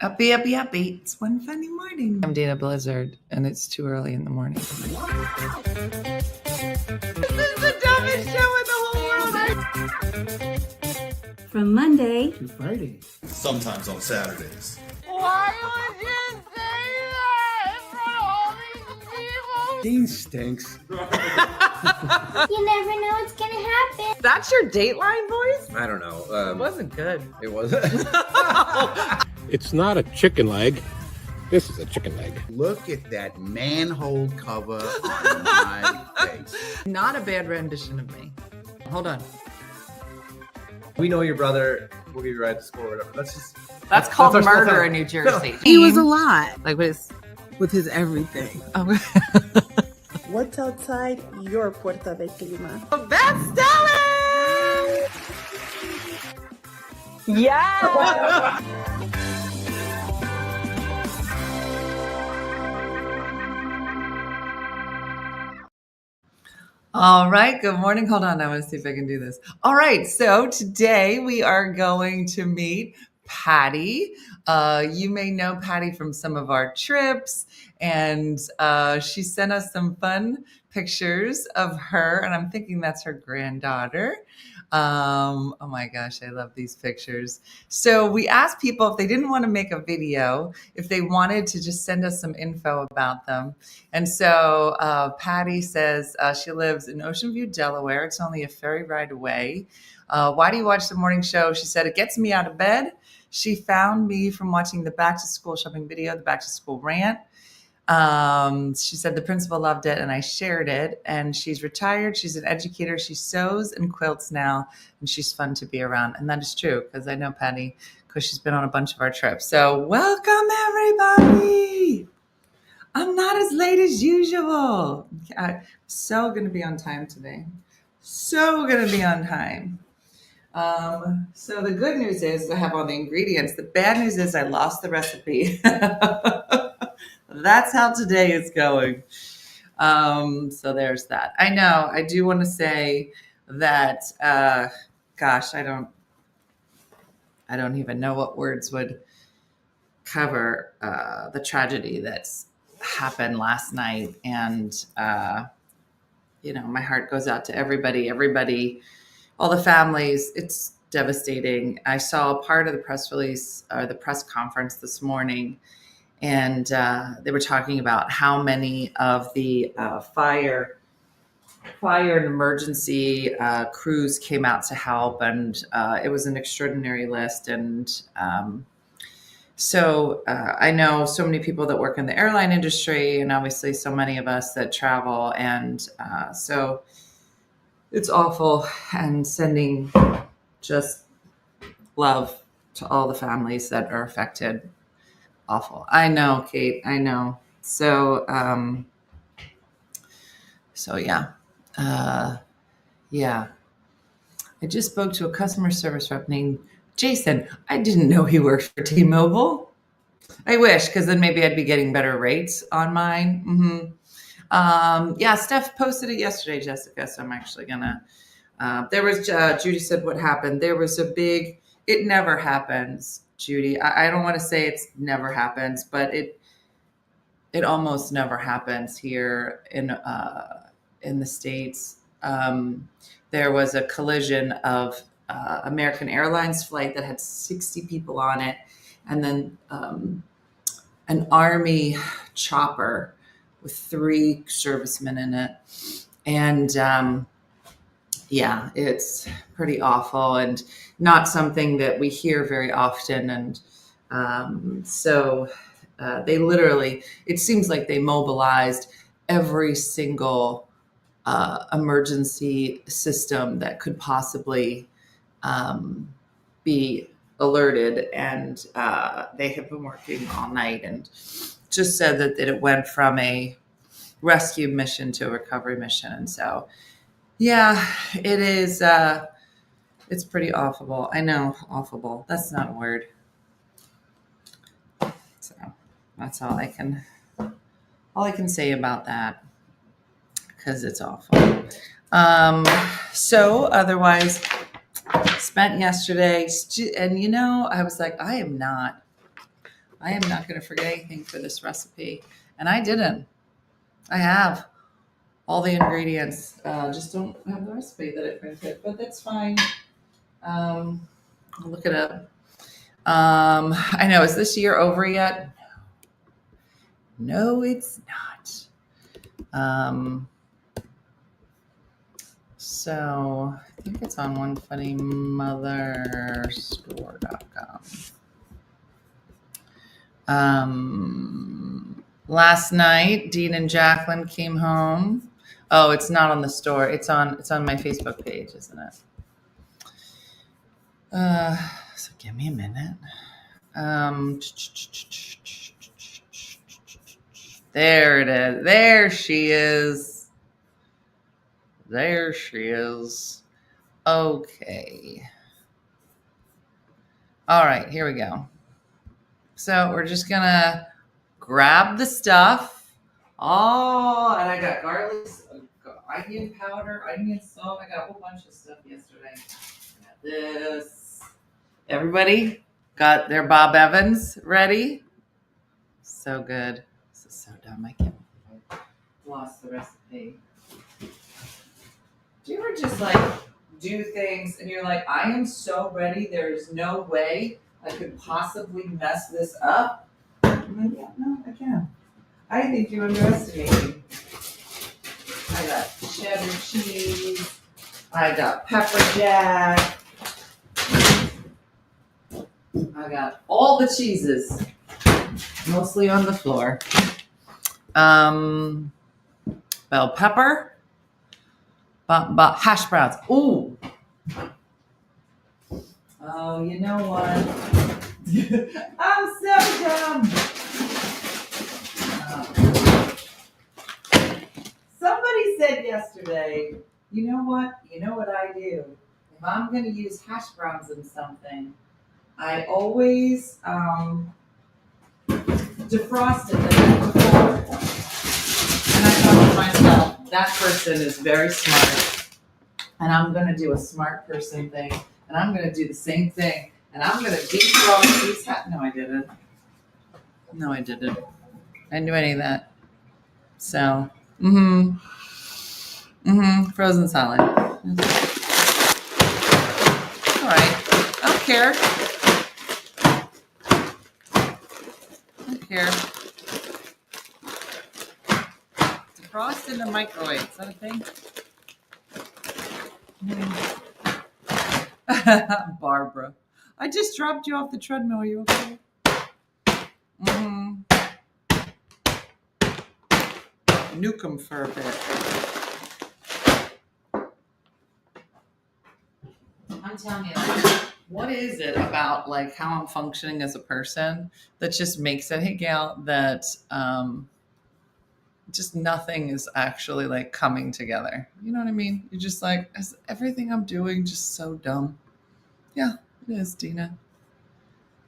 Uppy, uppy, uppy. It's one funny morning. I'm Dana Blizzard, and it's too early in the morning. This is the dumbest show in the whole world. From Monday to Friday. Sometimes on Saturdays. Why would you say that in front of all these people? Dean stinks. You never know what's gonna happen. That's your Dateline voice? I don't know. It wasn't good. It wasn't. It's not a chicken leg. This is a chicken leg. Look at that manhole cover on my face. Not a bad rendition of me. Hold on. We know your brother. We'll give you a ride to school or whatever. That's called our school murder time. in New Jersey. He was a lot Like what is? with his everything. Oh. What's outside your Puerta de Clima? That's Stellan! Yeah! All right, good morning. Hold on, I want to see if I can do this. All right, so today we are going to meet Patty. You may know Patty from some of our trips, and she sent us some fun pictures of her, and I'm thinking that's her granddaughter. Oh my gosh, I love these pictures. So we asked people if they didn't want to make a video, if they wanted to just send us some info about them. And so Patty says she lives in Ocean View, Delaware. It's only a ferry ride away. Why do you watch the morning show? She said, it gets me out of bed. She found me from watching the back to school shopping video, the back to school rant. She said the principal loved it and I shared it, and she's retired. She's an educator. She sews and quilts now, and she's fun to be around. And that is true because I know Patty because she's been on a bunch of our trips. So welcome everybody. I'm not as late as usual. I'm so going to be on time today. So going to be on time. So the good news is I have all the ingredients. The bad news is I lost the recipe. That's how today is going. So there's that. I know. I do want to say that, gosh, I don't even know what words would cover the tragedy that's happened last night. And, my heart goes out to everybody, all the families. It's devastating. I saw part of the press release or the press conference this morning, and they were talking about how many of the fire and emergency crews came out to help, and it was an extraordinary list. And so I know so many people that work in the airline industry, and obviously so many of us that travel, and so it's awful. And sending just love to all the families that are affected. Awful. I know, Kate. I know. So, yeah. Yeah. I just spoke to a customer service rep named Jason. I didn't know he worked for T-Mobile. I wish, because then maybe I'd be getting better rates on mine. Yeah, Steph posted it yesterday, Jessica. So I'm actually gonna. There was Judy said what happened. There was a big. It never happens. Judy, I don't want to say it's never happens, but it almost never happens here in the States. There was a collision of American Airlines flight that had 60 people on it, and then an Army chopper with 3 servicemen in it. And yeah, it's pretty awful and not something that we hear very often. And so they literally, it seems like they mobilized every single emergency system that could possibly be alerted. And they have been working all night, and just said that it went from a rescue mission to a recovery mission. And so, yeah, it is. It's pretty awful. I know, awful. That's not a word. So that's all I can say about that, because it's awful. So otherwise, spent yesterday, and I was like, I am not I am not going to forget anything for this recipe. And I didn't. I have all the ingredients. Just don't have the recipe that I printed, but that's fine. I'll look it up. I know. Is this year over yet? No, it's not. So I think it's on OneFunnyMother.store.com. Last night, Dean and Jacqueline came home. Oh, it's not on the store. It's on my Facebook page, isn't it? So give me a minute. There it is. There she is. There she is. Okay. All right, here we go. So we're just gonna grab the stuff. Oh, and I got garlic, onion powder, onion salt. I got a whole bunch of stuff yesterday. I got this. Everybody got their Bob Evans ready? So good. This is so dumb. I can't believe I lost the recipe. Do you ever just do things and you're like, I am so ready. There's no way I could possibly mess this up? I'm like, yeah, no, I can. I think you underestimate me. I got cheddar cheese. I got pepper jack. I got all the cheeses, mostly on the floor. Bell pepper. Hash browns. Ooh. Oh, you know what? I'm so dumb. Somebody said yesterday, you know what? You know what I do? If I'm going to use hash browns in something, I always defrost it the night before. And I thought to myself, that person is very smart. And I'm going to do a smart person thing. And I'm going to do the same thing. And I'm going to defrost these No, I didn't. No, I didn't. I didn't do any of that. So, frozen solid. All right. I don't care. Here. Defrost in the microwave. Is that a thing? Barbara. I just dropped you off the treadmill. Are you okay? Nuke them for a bit. I'm telling you, what is it about how I'm functioning as a person that just makes it, hey Gail, that just nothing is actually coming together. You know what I mean? You're just is everything I'm doing just so dumb? Yeah, it is, Dina.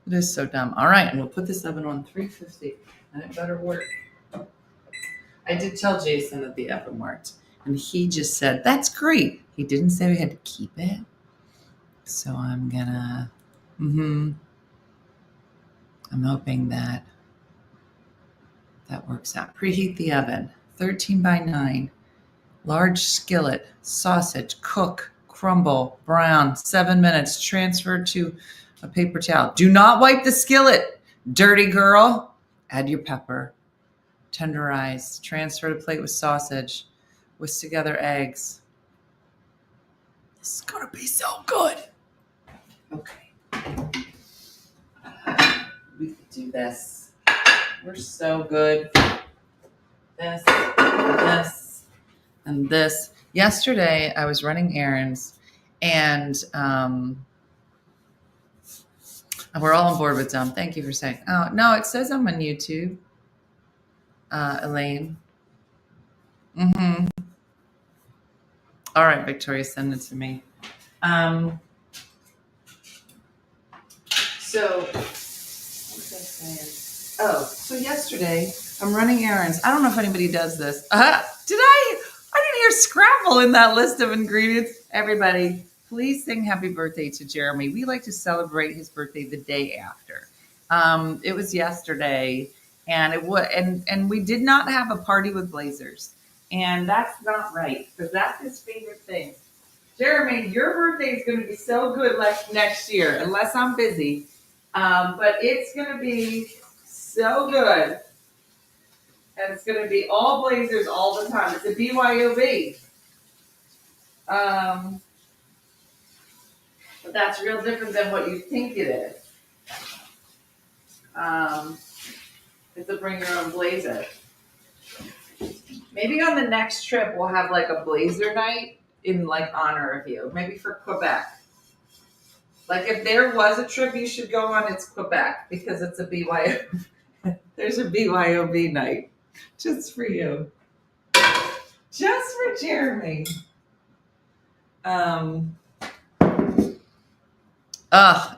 It is so dumb. All right, and we'll put this oven on 350 and it better work. I did tell Jason that the oven worked and he just said, that's great. He didn't say we had to keep it. So I'm gonna, I'm hoping that works out. Preheat the oven, 13 by 9, large skillet, sausage, cook, crumble, brown, 7 minutes, transfer to a paper towel. Do not wipe the skillet, dirty girl. Add your pepper, tenderize, transfer to plate with sausage, whisk together eggs. This is gonna be so good. Okay. We could do this. We're so good. This, and this. Yesterday, I was running errands, and we're all on board with dumb. Thank you for saying. Oh, no, it says I'm on YouTube, Elaine. All right, Victoria, send it to me. So, what was I saying? Oh, so yesterday I'm running errands. I don't know if anybody does this. I didn't hear Scrabble in that list of ingredients. Everybody, please sing happy birthday to Jeremy. We like to celebrate his birthday the day after. It was yesterday, and it was, and we did not have a party with blazers, and that's not right because that's his favorite thing. Jeremy, your birthday is going to be so good like next year, unless I'm busy. But it's going to be so good, and it's going to be all blazers all the time. It's a BYOB. But that's real different than what you think it is. It's a bring your own blazer. Maybe on the next trip we'll have like a blazer night in like honor of you. Maybe for Quebec. Like if there was a trip you should go on, it's Quebec because it's a BYOB. There's a BYOB night just for you. Just for Jeremy.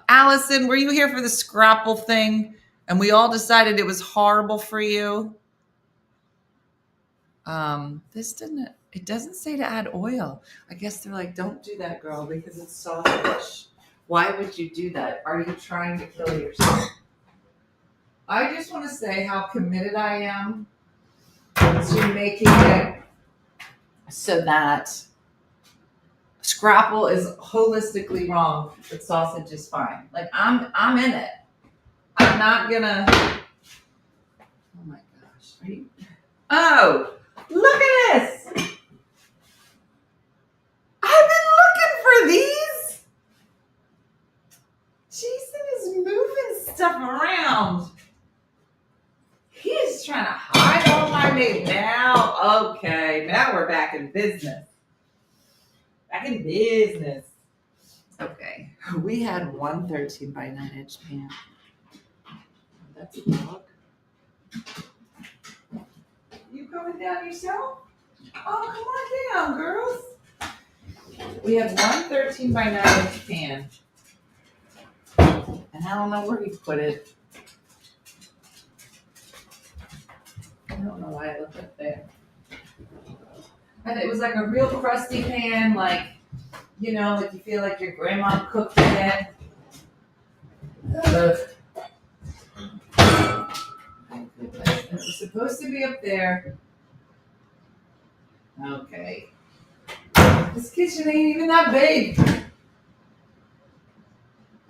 Allison, were you here for the scrapple thing? And we all decided it was horrible for you. It doesn't say to add oil. I guess they're like, don't do that, girl, because it's sausage. Why would you do that? Are you trying to kill yourself? I just want to say how committed I am to making it so that scrapple is holistically wrong, but sausage is fine. Like I'm in it. I'm not gonna. Oh my gosh! Are you? Oh, look at this! I've been looking for these. Jason is moving stuff around. He's trying to hide all my name now. Okay, now we're back in business. Back in business. Okay, we had one 13 by 9 inch pan. That's a dog. You coming down yourself? Oh, come on down, girls. We had one 13 by 9 inch pan. And I don't know where he put it. I don't know why I left it there. And it was like a real crusty pan, like, you know, like you feel like your grandma cooked it. It was supposed to be up there. Okay. This kitchen ain't even that big.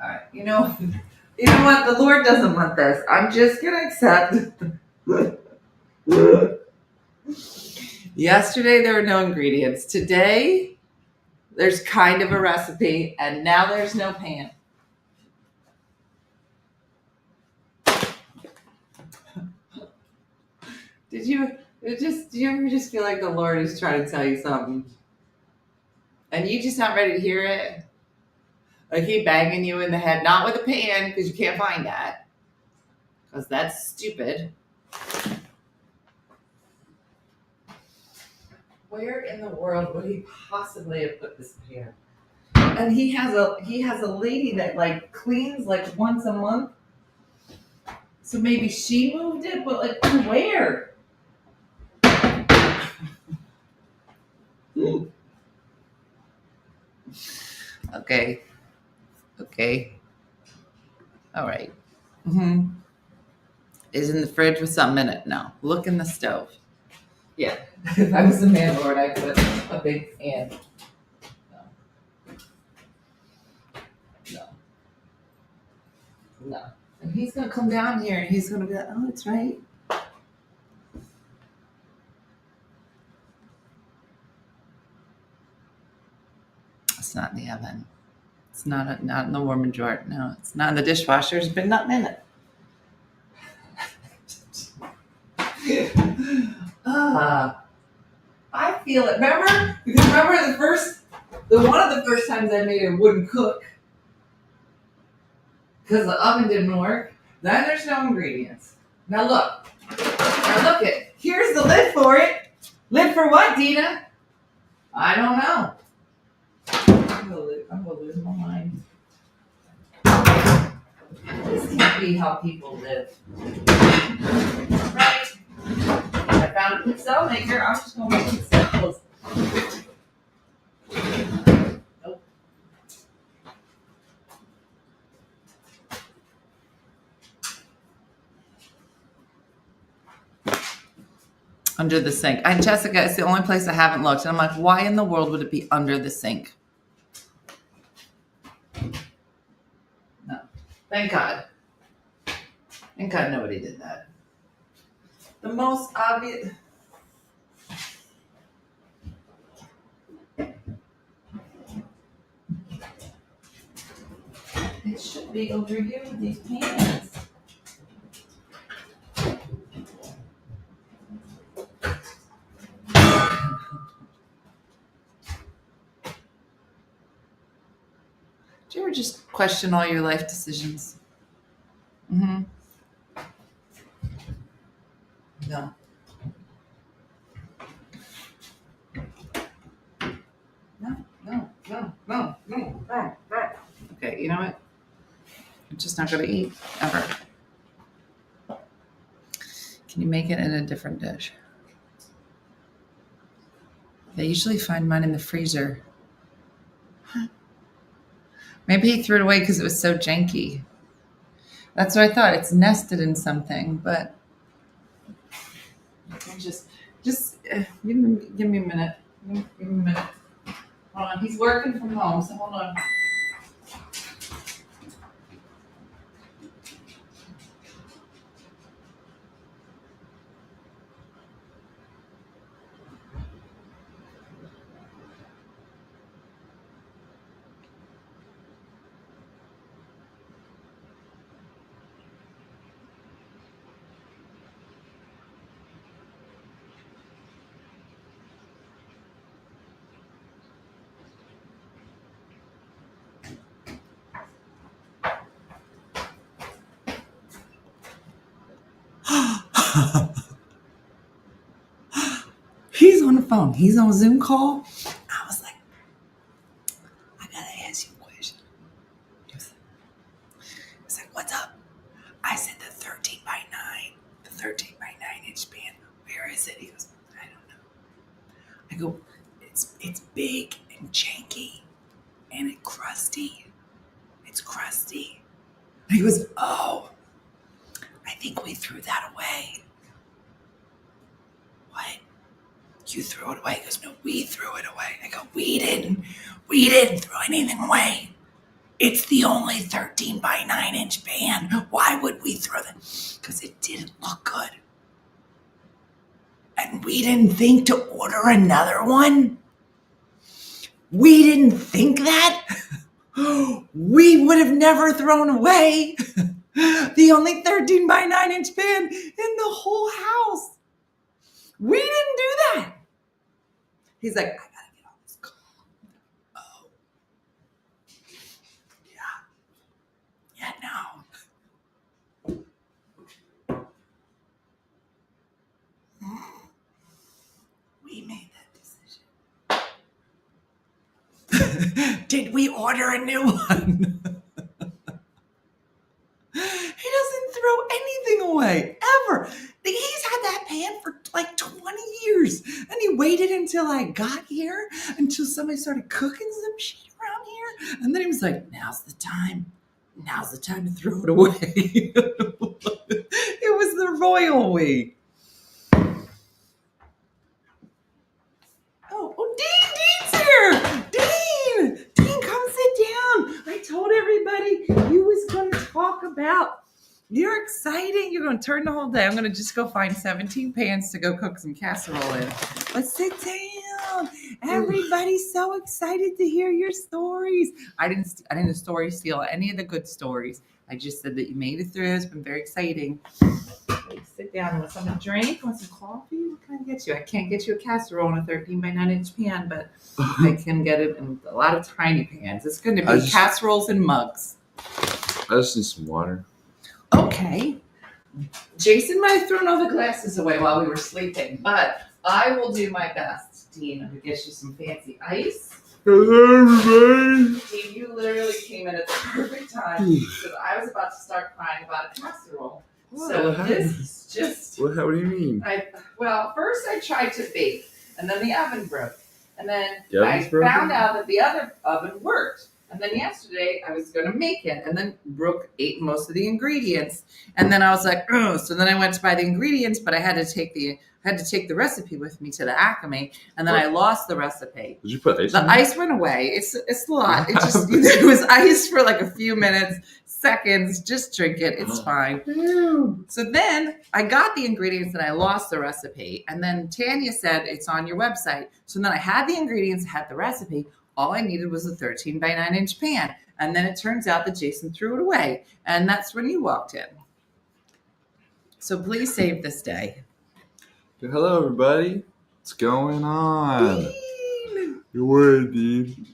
Alright, you know what? The Lord doesn't want this. I'm just gonna accept. Yesterday there were no ingredients. Today there's kind of a recipe, and now there's no pan. Do you ever just feel like the Lord is trying to tell you something? And you just not ready to hear it? Like he banging you in the head, not with a pan, because you can't find that. Because that's stupid. Where in the world would he possibly have put this pan? And he has a lady that like cleans like once a month. So maybe she moved it, but like where? Okay. All right. Is in the fridge with something in it? No. Look in the stove. Yeah. If I was a landlord, I'd put a big pan. No. And he's gonna come down here and he's gonna be like, oh, it's right. It's not in the oven. It's not in the warming drawer. No, it's not in the dishwasher. There's been nothing in it. I feel it. Remember? Because remember one of the first times I made it wouldn't cook because the oven didn't work. Then there's no ingredients. Now look. Here's the lid for it. Lid for what, Dina? I don't know. I'm gonna lose my mind. This can't be how people live. Right? I found a pizza maker. I'm just gonna make pizzas. Nope. Under the sink. And Jessica, it's the only place I haven't looked. And I'm like, why in the world would it be under the sink? No. Thank God. Thank God nobody did that. The most obvious. It should be over here with these pans. Do you ever just question all your life decisions? Mm-hmm. No. No. Okay, you know what? I'm just not going to eat ever. Can you make it in a different dish? I usually find mine in the freezer. Maybe he threw it away because it was so janky. That's what I thought. It's nested in something, but just give me a minute. Give me a minute. Hold on. He's working from home, so hold on. He's on the phone. He's on a Zoom call. I was like, I gotta ask you a question. He was like, what's up? I said the 13 by 9, the 13 by 9-inch pan. Where is it? He goes, I don't know. I go, it's big and janky and it's crusty. It's crusty. And he goes, oh, I think we threw that away. What? You threw it away? He goes, no, we threw it away. I go, we didn't throw anything away. It's the only 13 by 9-inch pan. Why would we throw that? Because it didn't look good. And we didn't think to order another one. We didn't think that. We would have never thrown away the only 13 by 9-inch pan in the whole house. We didn't do that. He's like, I gotta get on this call. Oh. Yeah, no. We made that decision. Did we order a new one? He doesn't throw anything away, ever. He's had that pan for like 20 years. And he waited until I got here, until somebody started cooking some shit around here. And then he was like, now's the time. Now's the time to throw it away. It was the royal we. Oh, Dean's here. Dean, come sit down. I told everybody you was going to talk about. You're exciting. You're going to turn the whole day. I'm going to just go find 17 pans to go cook some casserole in. Let's sit down. Everybody's so excited to hear your stories. I didn't story steal any of the good stories. I just said that you made it through. It's been very exciting. Sit down. You want something to drink? Want some coffee? What can I get you? I can't get you a casserole in a 13 by 9-inch pan, but I can get it in a lot of tiny pans. It's going to be casseroles and mugs. I just need some water. Okay. Jason might have thrown all the glasses away while we were sleeping, but I will do my best, Dean, to get you some fancy ice. Dean, you literally came in at the perfect time because I was about to start crying about a casserole. So this is just... What do you mean? Well, first I tried to bake, and then the oven broke. And then I broken? found out that the other oven worked. And then yesterday I was going to make it, and then Brooke ate most of the ingredients. And then I was like, oh, so then I went to buy the ingredients, but I had to take the I had to take the recipe with me to the Acme, and then I lost the recipe. Did you put ice The in it? ice went away. It's a lot. It just it was ice for like a few minutes, seconds. Just drink it. It's fine. So then I got the ingredients and I lost the recipe. And then Tanya said it's on your website. So then I had the ingredients, had the recipe. All I needed was a 13 by 9 inch pan. And then it turns out that Jason threw it away. And that's when you walked in. So please save this day. Hello, everybody. What's going on? Dean. Good word, Dean.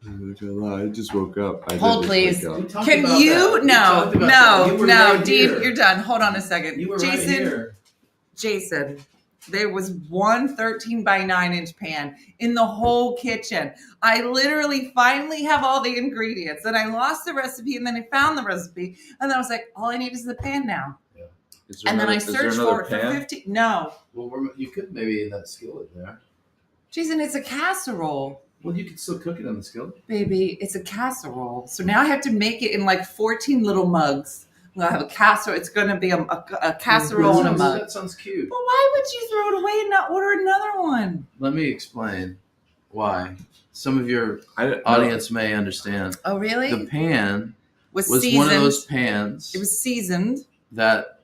I'm not gonna lie, I just woke up. Hold, please. Wake up. Can you? No, Dean, you're done. Hold on a second. You were Jason, right here. Jason, there was one 13 by 9 inch pan in the whole kitchen. I literally finally have all the ingredients, and I lost the recipe, and then I found the recipe, and then I was like, all I need is the pan now. And then I searched for it for 50. No. Well, you could maybe in that skillet there. Jason, it's a casserole. Well, you could still cook it in the skillet. Baby, it's a casserole. So now I have to make it in like 14 little mugs. We'll have a casserole. It's going to be a casserole in a mug. That sounds cute. But why would you throw it away and not order another one? Let me explain why. Some of your I didn't know. audience may understand. Oh, really? The pan was was seasoned. one of those pans It was seasoned. that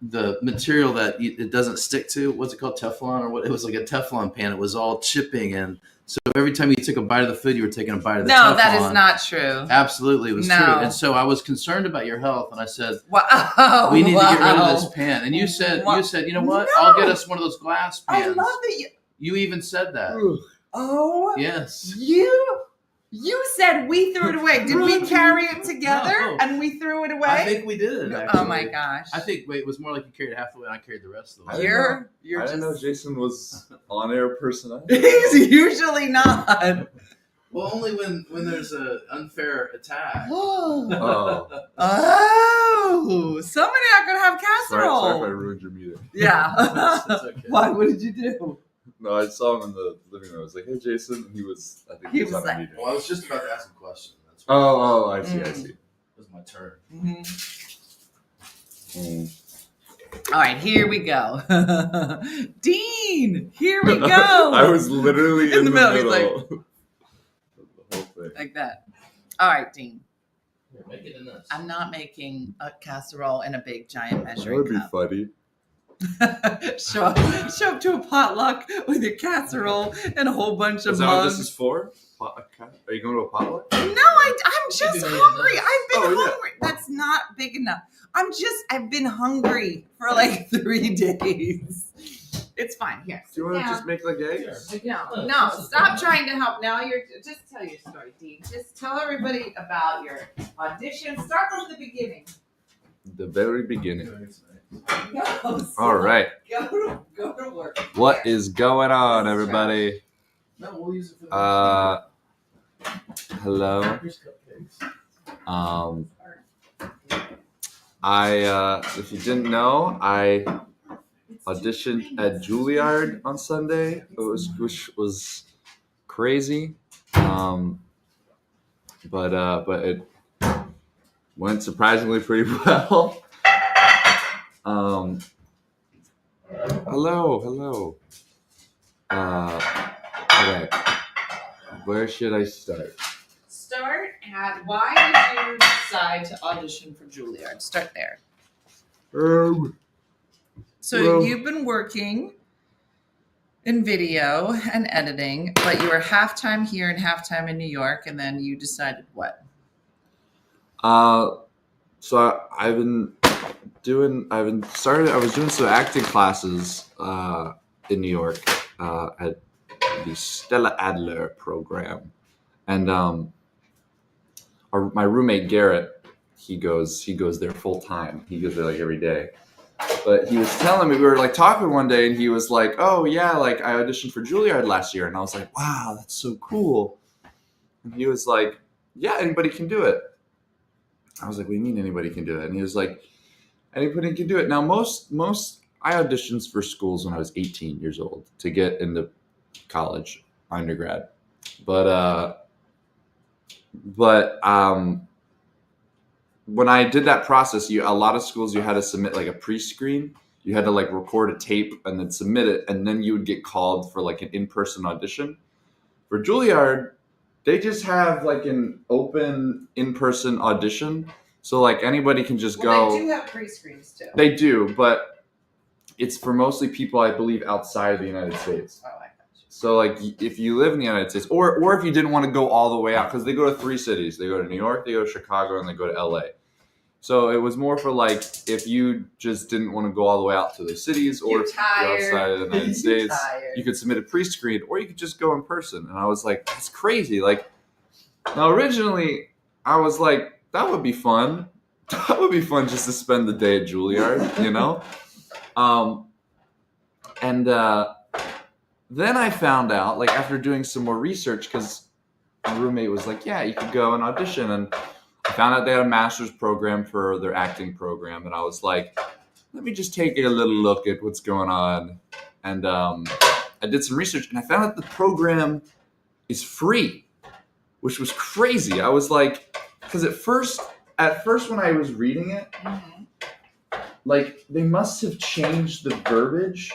the material that it doesn't stick to, what's it called, Teflon or what? It was like a Teflon pan. It was all chipping, and so every time you took a bite of the food, you were taking a bite of the No, Teflon. that is not true. Absolutely, it was No. true. And so I was concerned about your health, and I said, Wow. we need to get rid of this pan. And you said, you know what? No. I'll get us one of those glass I pans. love that You even said that. Oh, Yes. You said we threw it away. Did we carry it together No. and we threw it away? I think we did. Actually. Oh my gosh. I think it was more like you carried half the way and I carried the rest of the way. You're I just didn't know Jason was on-air personality. He's usually not. Well, only when there's an unfair attack. Oh, Oh, somebody not gonna have sorry if I casserole. ruined your meeting. Yeah. It's okay. Why? What did you do? No, I saw him in the living room. I was like, "Hey, Jason," and I think he was on a meeting. Well, I was just about to ask a question. That's why Oh, I see. Mm. it was my turn. Mm. All right, here we go. Dean, here we go. I was literally in the middle. He's like- of the whole thing. like that. All right, Dean. Here, make it in this. I'm not making a casserole in a big giant That measuring would be cup. funny. show up to a potluck with your casserole and a whole bunch of Is that what mugs. this is for? Are you going to a potluck? No, I'm just You can do hungry. this. I've been Oh, yeah. hungry. That's not big enough. I've been hungry for like 3 days. It's fine. Here. Do you want to sit just make like eggs? down. No, stop trying to help. Now just tell your story, Dean. Just tell everybody about your audition. Start from the beginning. The very beginning. Go. All right. Go to work. What is going on, everybody? No, we'll use it for the Hello. Here's cupcakes. If you didn't know, I auditioned at Juilliard on Sunday, which was crazy. But it went surprisingly pretty well. Hello. Okay. Where should I start? Start at why did you decide to audition for Juilliard? Start there. So Well- you've been working in video and editing, but you were halftime here and halftime in New York, and then you decided what? So I was doing some acting classes in New York at the Stella Adler program, and my roommate Garrett, he goes there full time. He goes there like every day. But he was telling me, we were like talking one day, and he was like, "Oh yeah, like I auditioned for Juilliard last year," and I was like, "Wow, that's so cool." And he was like, "Yeah, anybody can do it." I was like, "What do you mean anybody can do it?" And he was like, "Anybody can do it." Now, most I auditioned for schools when I was 18 years old to get into college, undergrad, but when I did that process, a lot of schools you had to submit like a pre-screen, you had to like record a tape and then submit it, and then you would get called for like an in-person audition. For Juilliard, they just have like an open in-person audition, so like anybody can just go. They do have pre-screens too. They do, but it's for mostly people, I believe, outside of the United States. Oh, I got you. So like if you live in the United States, or if you didn't want to go all the way out, because they go to 3 cities. They go to New York, they go to Chicago, and they go to LA. So it was more for like if you just didn't want to go all the way out to the cities, or if you're outside of the United States, you could submit a pre-screen, or you could just go in person. And I was like, that's crazy. Like, now originally I was like, that would be fun. That would be fun just to spend the day at Juilliard, you know? Then I found out, like after doing some more research, because my roommate was like, yeah, you could go and audition. And I found out they had a master's program for their acting program. And I was like, let me just take a little look at what's going on. And I did some research, and I found out the program is free, which was crazy. I was like, because at first when I was reading it, like they must have changed the verbiage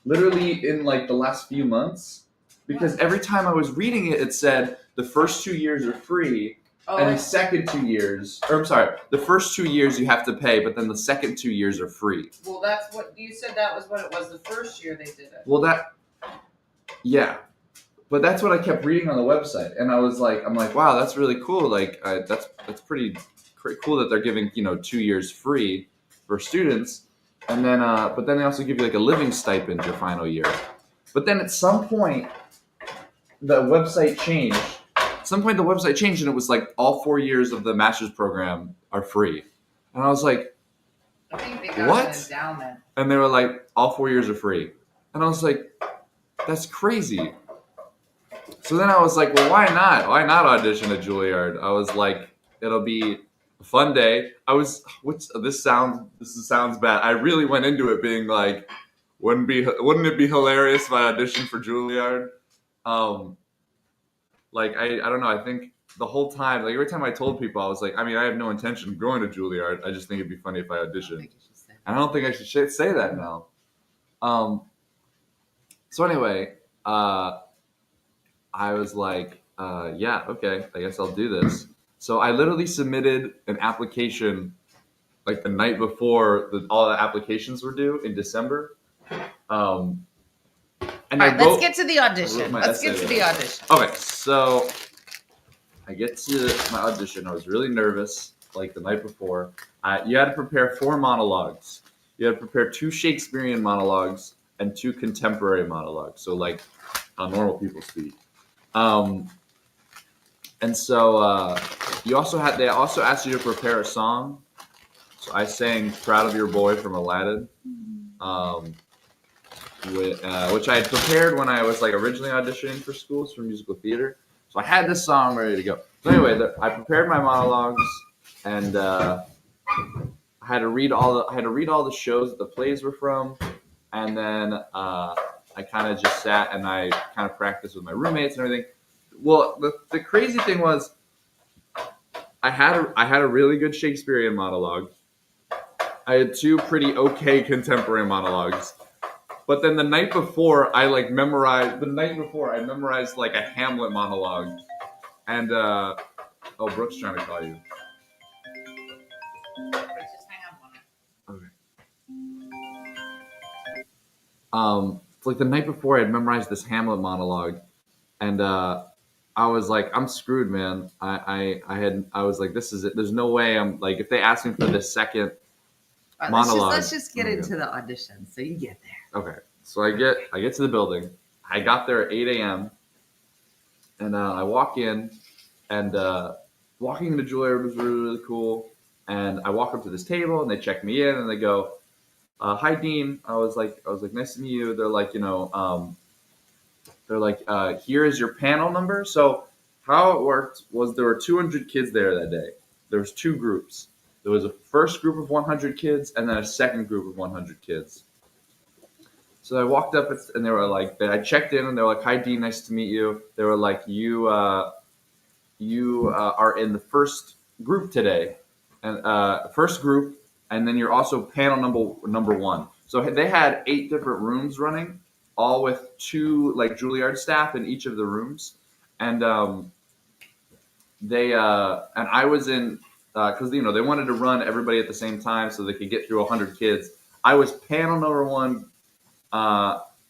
literally in like the last few months, because every time I was reading it, it said the first 2 years are free. And the second 2 years, or I'm sorry, the first 2 years you have to pay, but then the second 2 years are free. Well, that's what you said. That was what it was the first year they did it. Well, yeah, but that's what I kept reading on the website, and I'm like, wow, that's really cool. Like, that's pretty cool that they're giving 2 years free for students, and then but then they also give you like a living stipend your final year. But then at some point, the website changed. And it was like all 4 years of the master's program are free. And I was like, I think they got what? an endowment. And they were like, all 4 years are free. And I was like, that's crazy. So then I was like, well, why not? Why not audition at Juilliard? I was like, it'll be a fun day. This sounds bad. I really went into it being like, wouldn't it be hilarious if I auditioned for Juilliard? Like, I don't know, I think the whole time, like every time I told people, I was like, I mean, I have no intention of going to Juilliard. I just think it'd be funny if I auditioned. I don't think I should say that now. So anyway, I was like, yeah, okay, I guess I'll do this. So I literally submitted an application like the night before all the applications were due in December. All right, let's get to the audition. Okay, so I get to my audition. I was really nervous, like the night before. You had to prepare 4 monologues. You had to prepare 2 Shakespearean monologues and 2 contemporary monologues. So like how normal people speak. And so they also asked you to prepare a song. So I sang "Proud of Your Boy" from Aladdin. Which I had prepared when I was like originally auditioning for schools for musical theater. So I had this song ready to go. So anyway, I prepared my monologues, and I had to read all the shows that the plays were from, and then I kind of just sat and I kind of practiced with my roommates and everything. Well, the crazy thing was, I had a really good Shakespearean monologue. I had 2 pretty okay contemporary monologues. But then the night before, I memorized like a Hamlet monologue. And, Brooke's trying to call you. Just hang on Okay. Like the night before, I had memorized this Hamlet monologue. And, I was like, I'm screwed, man. I was like, this is it. There's no way I'm like, if they ask me for this second monologue. Let's just get into the audition so you get there. Okay, so I get to the building. I got there at 8 a.m. and I walk in, and walking into Juilliard was really, really cool. And I walk up to this table, and they check me in, and they go, "Hi, Dean." I was like, "Nice to meet you." They're like, "Here is your panel number." So how it worked was there were 200 kids there that day. There was 2 groups. There was a first group of 100 kids, and then a second group of 100 kids. So I walked up, and they were like, I checked in, and they were like, "Hi, Dean, nice to meet you." They were like, you are in the first group today, and first group, and then you're also panel number 1. So they had 8 different rooms running, all with 2 like Juilliard staff in each of the rooms, and they and I was in because they wanted to run everybody at the same time so they could get through 100 kids. I was panel number 1,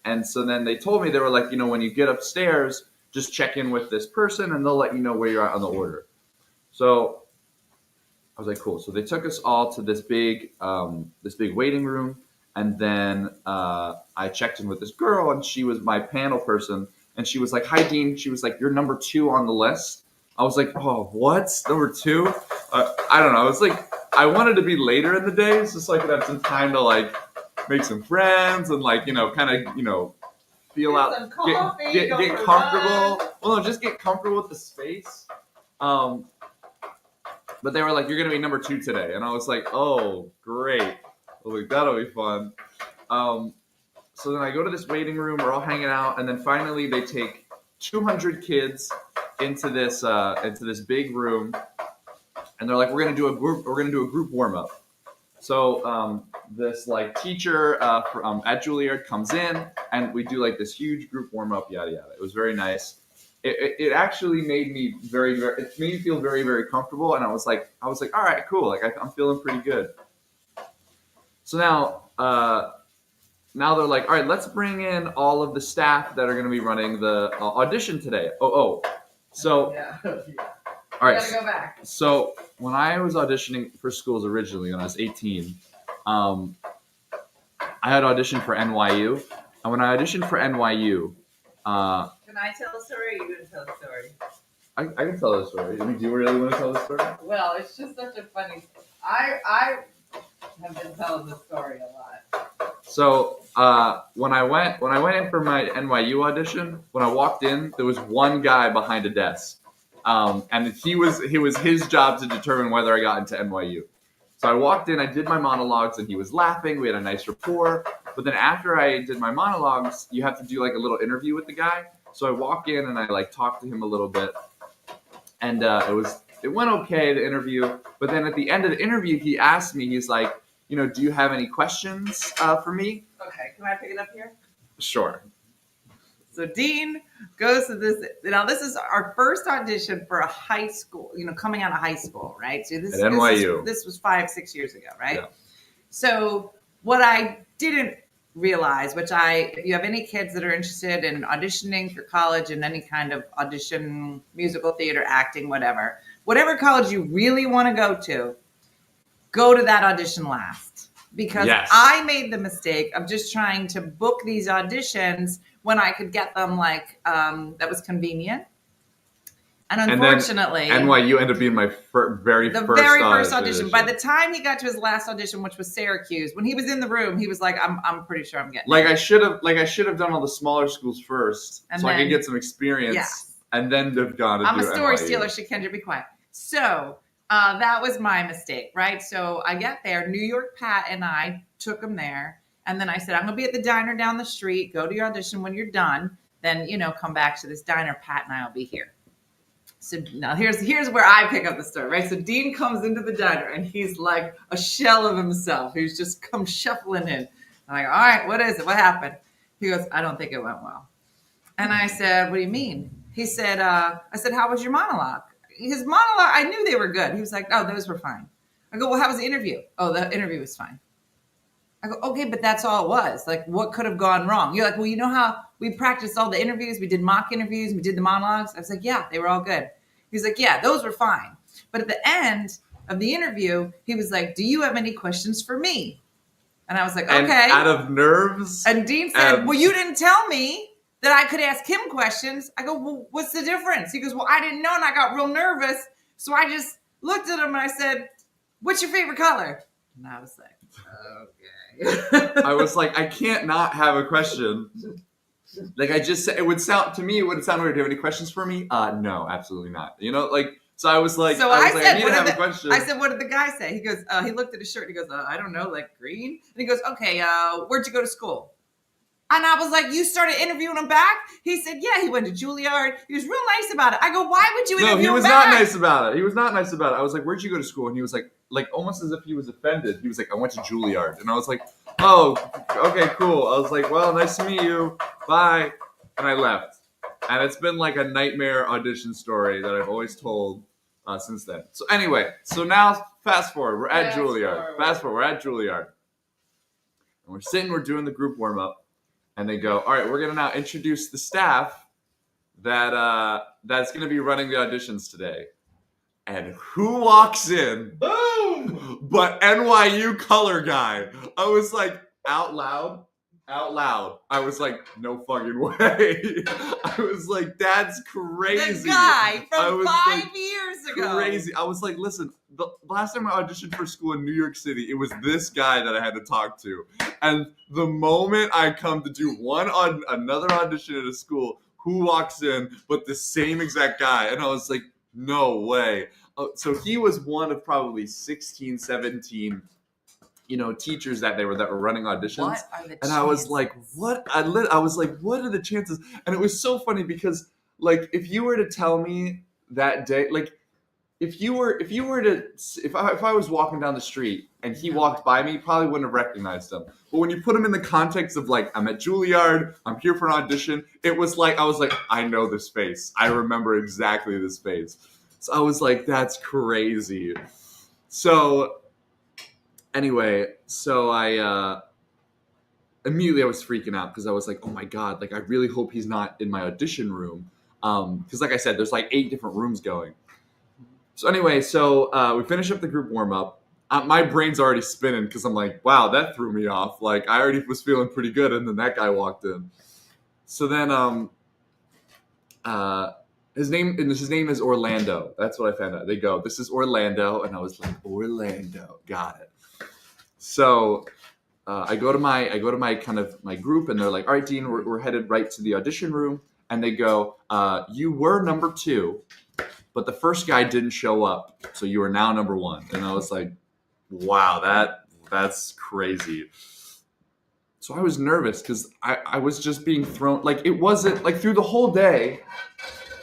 and so then they told me, they were like, when you get upstairs, just check in with this person and they'll let you know where you're at on the order. So I was like, cool. So they took us all to this big waiting room, and then I checked in with this girl, and she was my panel person, and she was like, "Hi, Dean." She was like, "You're number 2 on the list." I was like, "Oh, what? Number 2?" I don't know. I was like, I wanted to be later in the day, just so I could have some time to like make some friends and like kind of feel out, get comfortable. Well, no, just get comfortable with the space. But they were like, "You're gonna be number 2 today," and I was like, "Oh, great!" I was like, "That'll be fun." So then I go to this waiting room. We're all hanging out, and then finally they take 200 kids into this big room, and they're like, "We're gonna do a group warm up." So this like teacher at Juilliard comes in, and we do like this huge group warm up. Yada yada. It was very nice. It actually made me it made me feel very, very comfortable, and I was like, all right, cool. Like I'm feeling pretty good. So now they're like, all right, let's bring in all of the staff that are going to be running the audition today. So Yeah. all right. Gotta go back. So when I was auditioning for schools originally, when I was 18, I had auditioned for NYU, and when I auditioned for NYU. Can I tell a story? Or are you going to tell the story? I can tell the story. I mean, do you really want to tell the story? Well, it's just such a funny. I have been telling the story a lot. So when I went in for my NYU audition, when I walked in, there was one guy behind a desk, and he was his job to determine whether I got into NYU. So I walked in, I did my monologues, and he was laughing. We had a nice rapport. But then after I did my monologues, you have to do like a little interview with the guy. So I walk in and I like talk to him a little bit, and it went okay, the interview. But then at the end of the interview, he asked me, he's like, do you have any questions for me? Okay, can I pick it up here? Sure. So Dean goes to this. Now this is our first audition for a high school. Coming out of high school, right? So At NYU. This was 5-6 years ago, right? Yeah. So what I didn't realize, if you have any kids that are interested in auditioning for college in any kind of audition, musical theater, acting, whatever college you really want to go to that audition last. Because Yes. I made the mistake of just trying to book these auditions when I could get them that was convenient. And unfortunately, and then NYU ended up being my very first audition. By the time he got to his last audition, which was Syracuse, when he was in the room, he was like, "I'm pretty sure I'm getting like it." I should have done all the smaller schools first, And so I then- could get some experience, Yes. and then have gone to I'm do a story NYU. stealer. Shikendra, be quiet. So that was my mistake, right? So I get there. New York Pat and I took him there, and then I said, "I'm gonna be at the diner down the street. Go to your audition when you're done. Then come back to this diner. Pat and I will be here." So now here's where I pick up the story, right? So Dean comes into the diner and he's like a shell of himself. He's just come shuffling in. I'm like, "All right, what is it? What happened?" He goes, "I don't think it went well." And I said, "What do you mean?" He said, I said, "How was your monologue?" His monologue, I knew they were good. He was like, "Oh, those were fine." I go, "Well, how was the interview?" "Oh, the interview was fine." I go, "Okay, but that's all it was. Like, what could have gone wrong?" You're like, "Well, you know how we practiced all the interviews? We did mock interviews. We did the monologues." I was like, "Yeah, they were all good." He's like, "Yeah, those were fine." But at the end of the interview, he was like, "Do you have any questions for me?" And I was like, And "Okay." out of nerves. And Dean said, "Well, you didn't tell me that I could ask him questions." I go, "Well, what's the difference?" He goes, "Well, I didn't know, and I got real nervous. So I just looked at him and I said, 'What's your favorite color?'" And I was like, "Okay." I was like, I can't not have a question. Like I just said, it would sound weird. Do you have any questions for me? No, absolutely not. So I was like, I need to have a question. I said, "What did the guy say?" He goes, he looked at his shirt and he goes, "I don't know, like green." And he goes, "Okay, where'd you go to school?" And I was like, "You started interviewing him back?" He said, "Yeah, he went to Juilliard." He was real nice about it. I go, "Why would you interview him back?" No, he was not nice about it. He was not nice about it. I was like, "Where'd you go to school?" And he was like almost as if he was offended. He was like, "I went to Juilliard." And I was like, oh, okay, cool. I was like, well, nice to meet you. Bye. And I left. And it's been like a nightmare audition story that I've always told since then. So anyway, so now fast forward. We're at Juilliard. Fast forward. We're at Juilliard. And we're doing the group warm up. And they go, all right, we're going to now introduce the staff that's going to be running the auditions today. And who walks in? Boom! But NYU color guy. I was like, out loud. I was like, no fucking way. I was like, that's crazy. The guy from 5 like, years ago. Crazy. I was like, listen, the last time I auditioned for school in New York City, it was this guy that I had to talk to. And the moment I come to do another audition at a school, who walks in but the same exact guy? And I was like, no way. So he was one of probably 16, 17 teachers that were running auditions. What are the chances? And I was like, what? I was like, what are the chances? And it was so funny because, like, if you were to tell me that day, like, if I was walking down the street and he walked by me, probably wouldn't have recognized him. But when you put him in the context of like, I'm at Juilliard, I'm here for an audition, it was like, I was like, I know this face. I remember exactly this face. So I was like, that's crazy. So anyway, so I immediately I was freaking out because I was like, oh my God, like I really hope he's not in my audition room. Because like I said, there's like 8 different rooms going. So anyway, we finish up the group warm up. My brain's already spinning because I'm like, wow, that threw me off. Like I already was feeling pretty good, and then that guy walked in. So then his name is Orlando. That's what I found out. They go, this is Orlando, and I was like, Orlando, got it. So I go to my kind of my group, and they're like, all right, Dean, we're headed right to the audition room, and they go, you were number 2. But the first guy didn't show up, so you are now number 1. And I was like, wow, that's crazy. So I was nervous because I was just being thrown. Like, it wasn't, like, through the whole day,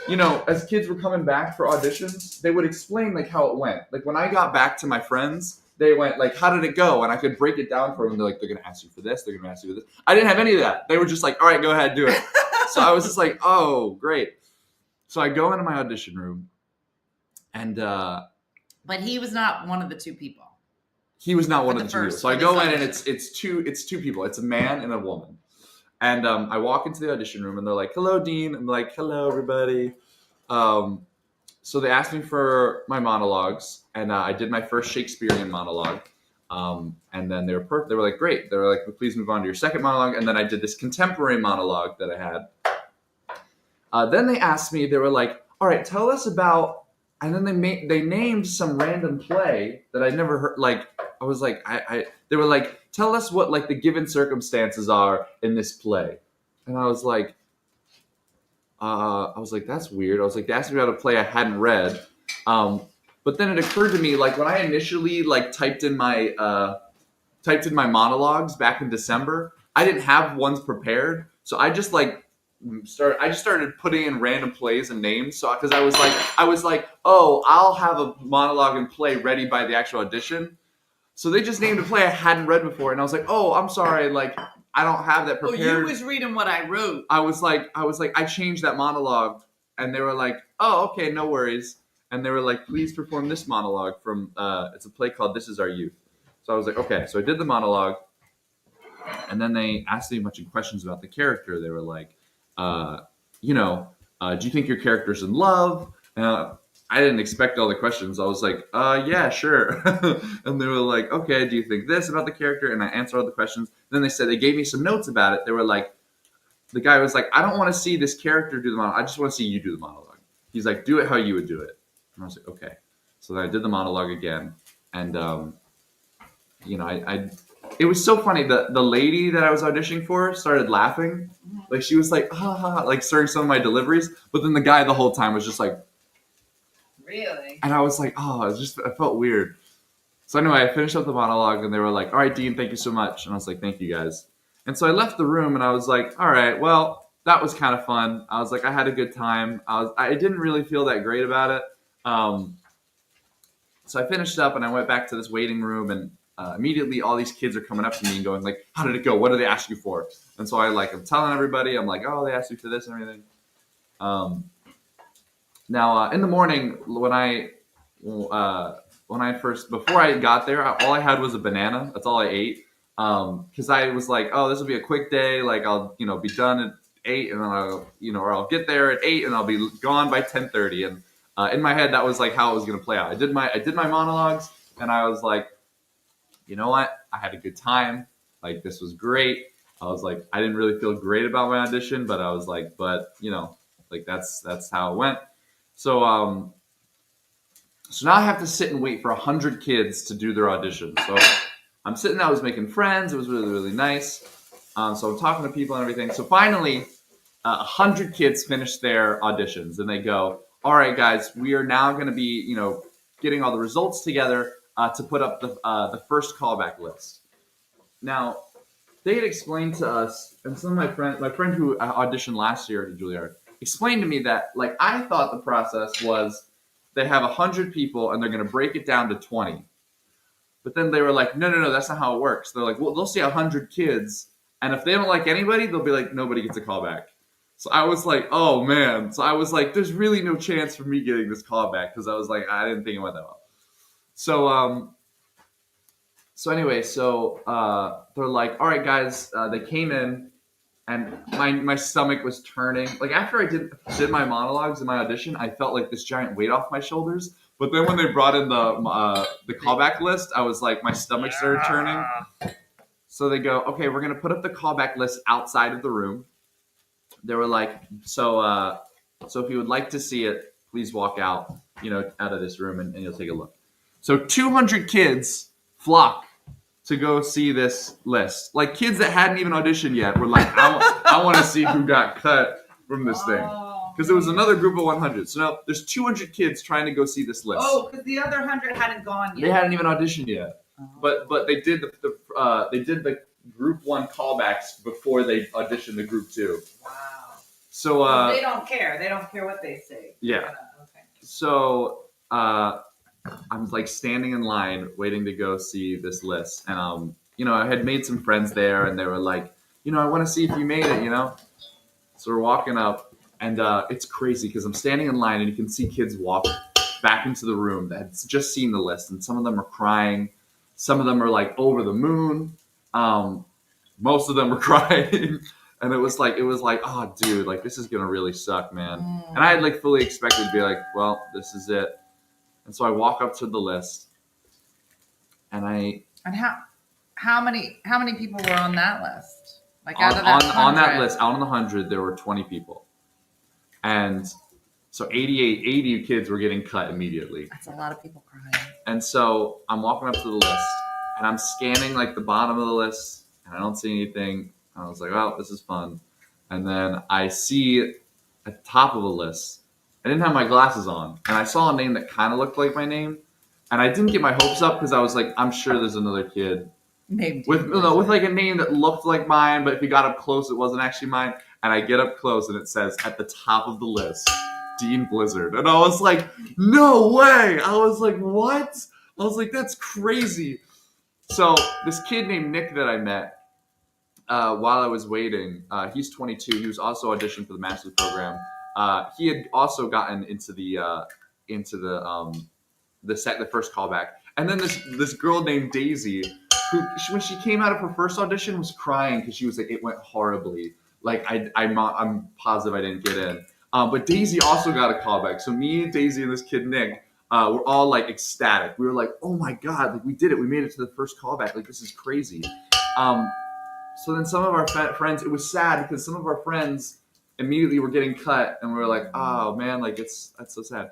as kids were coming back for auditions, they would explain, like, how it went. Like, when I got back to my friends, they went, like, how did it go? And I could break it down for them. They're like, they're going to ask you for this. They're going to ask you for this. I didn't have any of that. They were just like, all right, go ahead, do it. So I was just like, oh, great. So I go into my audition room. And but he was not one of the 2 people. He was not one of the 2 people. So I go in and it's two people. It's a man and a woman. And I walk into the audition room and they're like, hello, Dean. I'm like, hello, everybody. So they asked me for my monologues, and I did my first Shakespearean monologue. And then they were perfect. They were like, great. They were like, well, please move on to your second monologue. And then I did this contemporary monologue that I had. Then they asked me, they were like, all right, tell us about. And then they named some random play that I'd never heard. Like, I was like, they were like, tell us what like the given circumstances are in this play. And I was like, that's weird. I was like, they asked me about a play I hadn't read. But then it occurred to me, like when I initially like typed in my monologues back in December, I didn't have ones prepared. So I just started putting in random plays and names. So because I was like, oh, I'll have a monologue and play ready by the actual audition. So they just named a play I hadn't read before, and I was like, oh, I'm sorry, like I don't have that prepared. Oh, you was reading what I wrote. I was like, I changed that monologue, and they were like, oh, okay, no worries. And they were like, please perform this monologue from it's a play called This Is Our Youth. So I was like, okay. So I did the monologue, and then they asked me a bunch of questions about the character. They were like, do you think your character's in love? I didn't expect all the questions. I was like, yeah, sure. And they were like, okay, do you think this about the character? And I answered all the questions. Then they gave me some notes about it. They were like, the guy was like, I don't want to see this character do the monologue. I just want to see you do the monologue. He's like, do it how you would do it. And I was like, okay. So then I did the monologue again. And, it was so funny. The lady that I was auditioning for started laughing. Like, she was like, ha, ha, ha, like starting some of my deliveries. But then the guy the whole time was just like, really? And I was like, oh, I felt weird. So anyway, I finished up the monologue, and they were like, all right, Dean, thank you so much. And I was like, thank you, guys. And so I left the room, and I was like, all right, well, that was kind of fun. I was like, I had a good time. I didn't really feel that great about it. So I finished up, and I went back to this waiting room, and immediately all these kids are coming up to me and going like, how did it go? What did they ask you for? And so I'm telling everybody, I'm like, oh, they asked you for this and everything. Now in the morning before I got there, all I had was a banana. That's all I ate. Cause I was like, oh, this will be a quick day. Like I'll, be done at 8 and then or I'll get there at 8 and I'll be gone by 10:30. And in my head, that was like how it was going to play out. I did my monologues and I was like, you know what? I had a good time. Like this was great. I was like, I didn't really feel great about my audition, but I was like, that's how it went. So, so now I have to sit and wait for 100 kids to do their audition. So I'm sitting there, I was making friends. It was really, really nice. So I'm talking to people and everything. So finally, 100 kids finish their auditions and they go, all right, guys, we are now going to be, getting all the results together to put up the first callback list. Now, they had explained to us, and some of my friend who auditioned last year at Juilliard, explained to me that, like, I thought the process was they have 100 people and they're going to break it down to 20. But then they were like, no, that's not how it works. They're like, well, they'll see 100 kids, and if they don't like anybody, they'll be like, nobody gets a callback. So I was like, oh, man. So I was like, there's really no chance for me getting this callback because I was like, I didn't think it went that well. So, anyway, they're like, all right, guys, they came in. And my stomach was turning. Like after I did my monologues in my audition, I felt like this giant weight off my shoulders. But then when they brought in the callback list, I was like, my stomach started turning. So they go, okay, we're gonna put up the callback list outside of the room. They were like, so if you would like to see it, please walk out, out of this room and you'll take a look. So 200 kids flock to go see this list. Like kids that hadn't even auditioned yet were like, I want to see who got cut from this thing. Because there was another group of 100. So now there's 200 kids trying to go see this list. Oh, because the other 100 hadn't gone yet. They hadn't even auditioned yet. But they did the group 1 callbacks before they auditioned the group 2. Wow. So they don't care. They don't care what they say. Yeah. Okay. So I'm like standing in line waiting to go see this list. And, I had made some friends there and they were like, I want to see if you made it, So we're walking up and it's crazy because I'm standing in line and you can see kids walk back into the room that had just seen the list. And some of them are crying. Some of them are like over the moon. Most of them were crying. And it was like, oh, dude, like this is going to really suck, man. And I had like fully expected to be like, well, this is it. And so I walk up to the list, and how many people were on that list? Like on that list, out of the 100, there were 20 people, and so 80 kids were getting cut immediately. That's a lot of people crying. And so I'm walking up to the list, and I'm scanning like the bottom of the list, and I don't see anything. I was like, oh, this is fun. And then I see at the top of the list, I didn't have my glasses on, and I saw a name that kind of looked like my name, and I didn't get my hopes up because I was like, I'm sure there's another kid with like a name that looked like mine, but if you got up close, it wasn't actually mine. And I get up close, and it says at the top of the list, Dean Blizzard, and I was like, no way! I was like, what? I was like, that's crazy. So this kid named Nick that I met while I was waiting, he's 22. He was also auditioned for the master's program. He had also gotten into the first callback, and then this girl named Daisy, who when she came out of her first audition was crying because she was like, it went horribly. Like I'm positive I didn't get in. But Daisy also got a callback. So me, Daisy, and this kid Nick were all like ecstatic. We were like, oh my god, like we did it. We made it to the first callback. Like this is crazy. So then some of our friends, it was sad because some of our friends immediately were getting cut, and we were like, oh man, like that's so sad.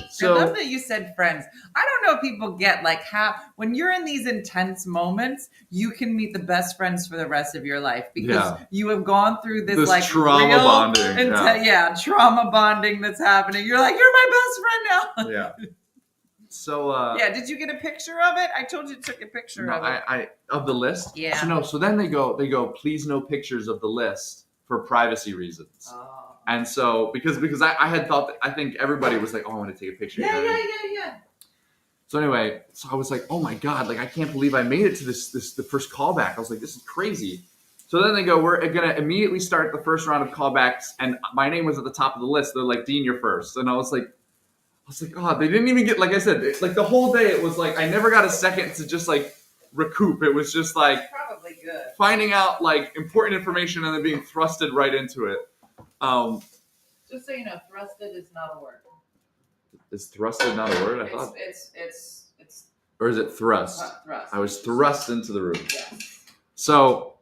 So I love that you said friends. I don't know if people get like how when you're in these intense moments, you can meet the best friends for the rest of your life because you have gone through this like trauma bonding. Trauma bonding that's happening. You're like, you're my best friend now. Yeah. So did you get a picture of it? I told you to take a picture of it. I of the list. Yeah. So no. So then they go. Please no pictures of the list for privacy reasons. Oh. And so because I had thought that I think everybody was like, oh, I want to take a picture. Yeah. So anyway, so I was like, oh my God, like I can't believe I made it to the first callback. I was like, this is crazy. So then they go, we're gonna immediately start the first round of callbacks, and my name was at the top of the list. They're like, Dean, you're first. And I was like, oh, they didn't even get, like I said, like the whole day it was like I never got a second to just like recoup. It was just like Probably good. finding out like important information and then being thrusted right into it. Just so you know, thrusted is not a word. Is thrusted not a word? I thought. It's Or is it thrust? thrust. I was thrust into the room. Yes. So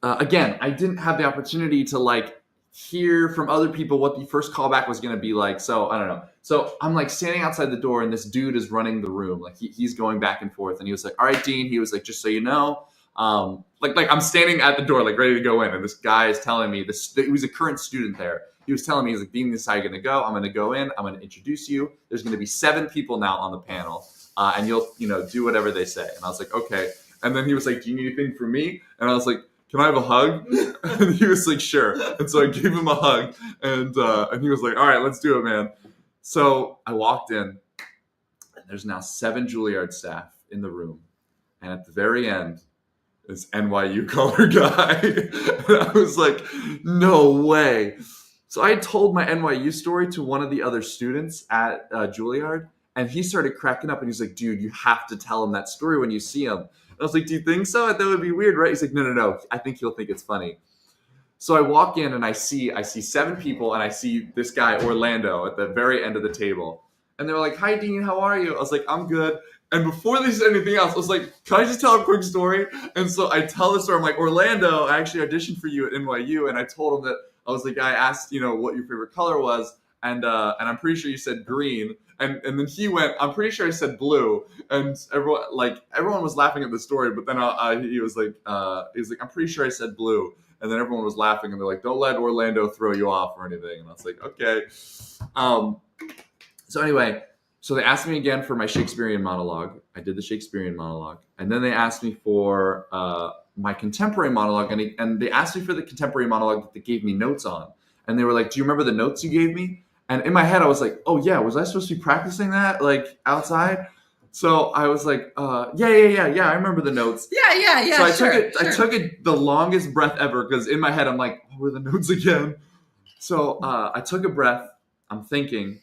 again, I didn't have the opportunity to like hear from other people what the first callback was going to be like. So I don't know. So I'm like standing outside the door, and this dude is running the room. Like he's going back and forth, and he was like, "All right, Dean." He was like, "Just so you know." Like I'm standing at the door, like ready to go in, and this guy is telling me this. He was a current student there. He was telling me, he's like, Dean, this is how you're going to go. I'm going to go in. I'm going to introduce you. There's going to be 7 people now on the panel, and you'll do whatever they say. And I was like, okay. And then he was like, do you need anything from me? And I was like, can I have a hug? And he was like, sure. And so I gave him a hug, and he was like, all right, let's do it, man. So I walked in, and there's now 7 Juilliard staff in the room, and at the very end, this NYU color guy. And I was like, no way. So I told my NYU story to one of the other students at Juilliard, and he started cracking up, and he's like, dude, you have to tell him that story when you see him. And I was like, do you think so? That would be weird, right? He's like, no. I think he'll think it's funny. So I walk in, and I see 7 people, and I see this guy, Orlando, at the very end of the table. And they were like, hi, Dean, how are you? I was like, I'm good. And before they said anything else, I was like, can I just tell a quick story? And so I tell the story. I'm like, Orlando, I actually auditioned for you at NYU. And I told him that I was the guy asked, what your favorite color was. And I'm pretty sure you said green. And then he went, I'm pretty sure I said blue. And everyone was laughing at the story. But then he was like, I'm pretty sure I said blue. And then everyone was laughing. And they're like, don't let Orlando throw you off or anything. And I was like, okay. So anyway, so they asked me again for my Shakespearean monologue. I did the Shakespearean monologue. And then they asked me for my contemporary monologue. And they asked me for the contemporary monologue that they gave me notes on. And they were like, do you remember the notes you gave me? And in my head, I was like, oh, yeah, was I supposed to be practicing that, like, outside? So I was like, yeah, I remember the notes. Yeah, So I took it the longest breath ever, because in my head, I'm like, what were the notes again? So I took a breath. I'm thinking.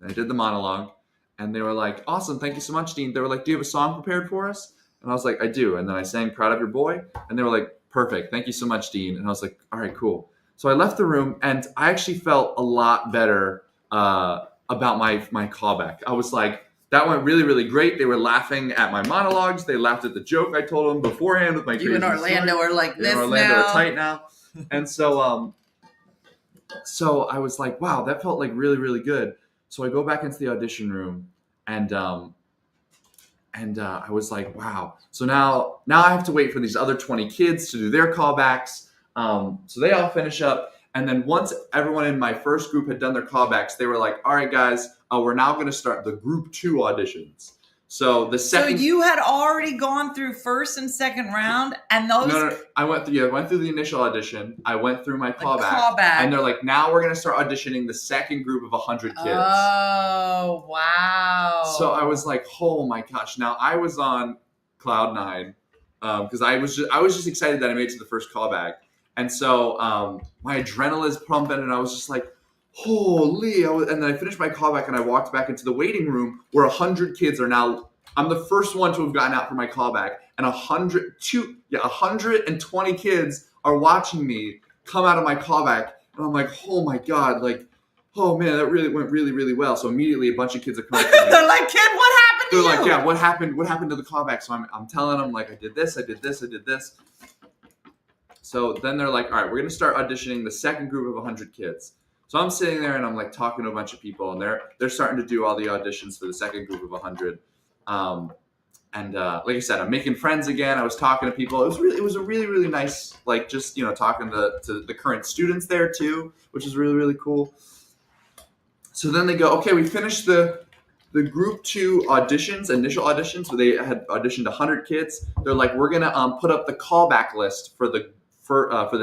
I did the monologue, and they were like, awesome, thank you so much, Dean. They were like, do you have a song prepared for us? And I was like, I do. And then I sang Proud of Your Boy, and they were like, perfect, thank you so much, Dean. And I was like, all right, cool. So I left the room, and I actually felt a lot better about my callback. I was like, that went really, really great. They were laughing at my monologues. They laughed at the joke I told them beforehand with my You and Orlando story. are like this now. Orlando are tight now. And so I was like, wow, that felt like really, really good. So I go back into the audition room, and I was like, wow. So now I have to wait for these other 20 kids to do their callbacks. So they all finish up. And then once everyone in my first group had done their callbacks, they were like, all right, guys, we're now going to start the group 2 auditions. So the second. So you had already gone through first and second round, and those. No. I went through the initial audition. I went through my callback. Callback. And they're like, now we're going to start auditioning the second group of 100 kids. Oh, wow. So I was like, oh my gosh. Now I was on cloud 9 because I was just excited that I made it to the first callback. And so my adrenaline is pumping, and I was just like, holy. And then I finished my callback, and I walked back into the waiting room where 100 kids are now. I'm the first one to have gotten out for my callback, and 120 kids are watching me come out of my callback. And I'm like, oh my God, like, oh man, that really went really, really well. So immediately a bunch of kids are coming. They're like, kid, what happened to you? They're like, yeah, what happened to the callback? So I'm telling them, like, I did this. So then they're like, all right, we're going to start auditioning the second group of 100 kids. So I'm sitting there, and I'm like talking to a bunch of people, and they're starting to do all the auditions for the second group of 100. Like I said, I'm making friends again. I was talking to people. It was a really, really nice, like, just, talking to the current students there too, which is really, really cool. So then they go, okay, we finished the group 2 auditions, initial auditions, so they had auditioned 100 kids. They're like, we're going to put up the callback list for the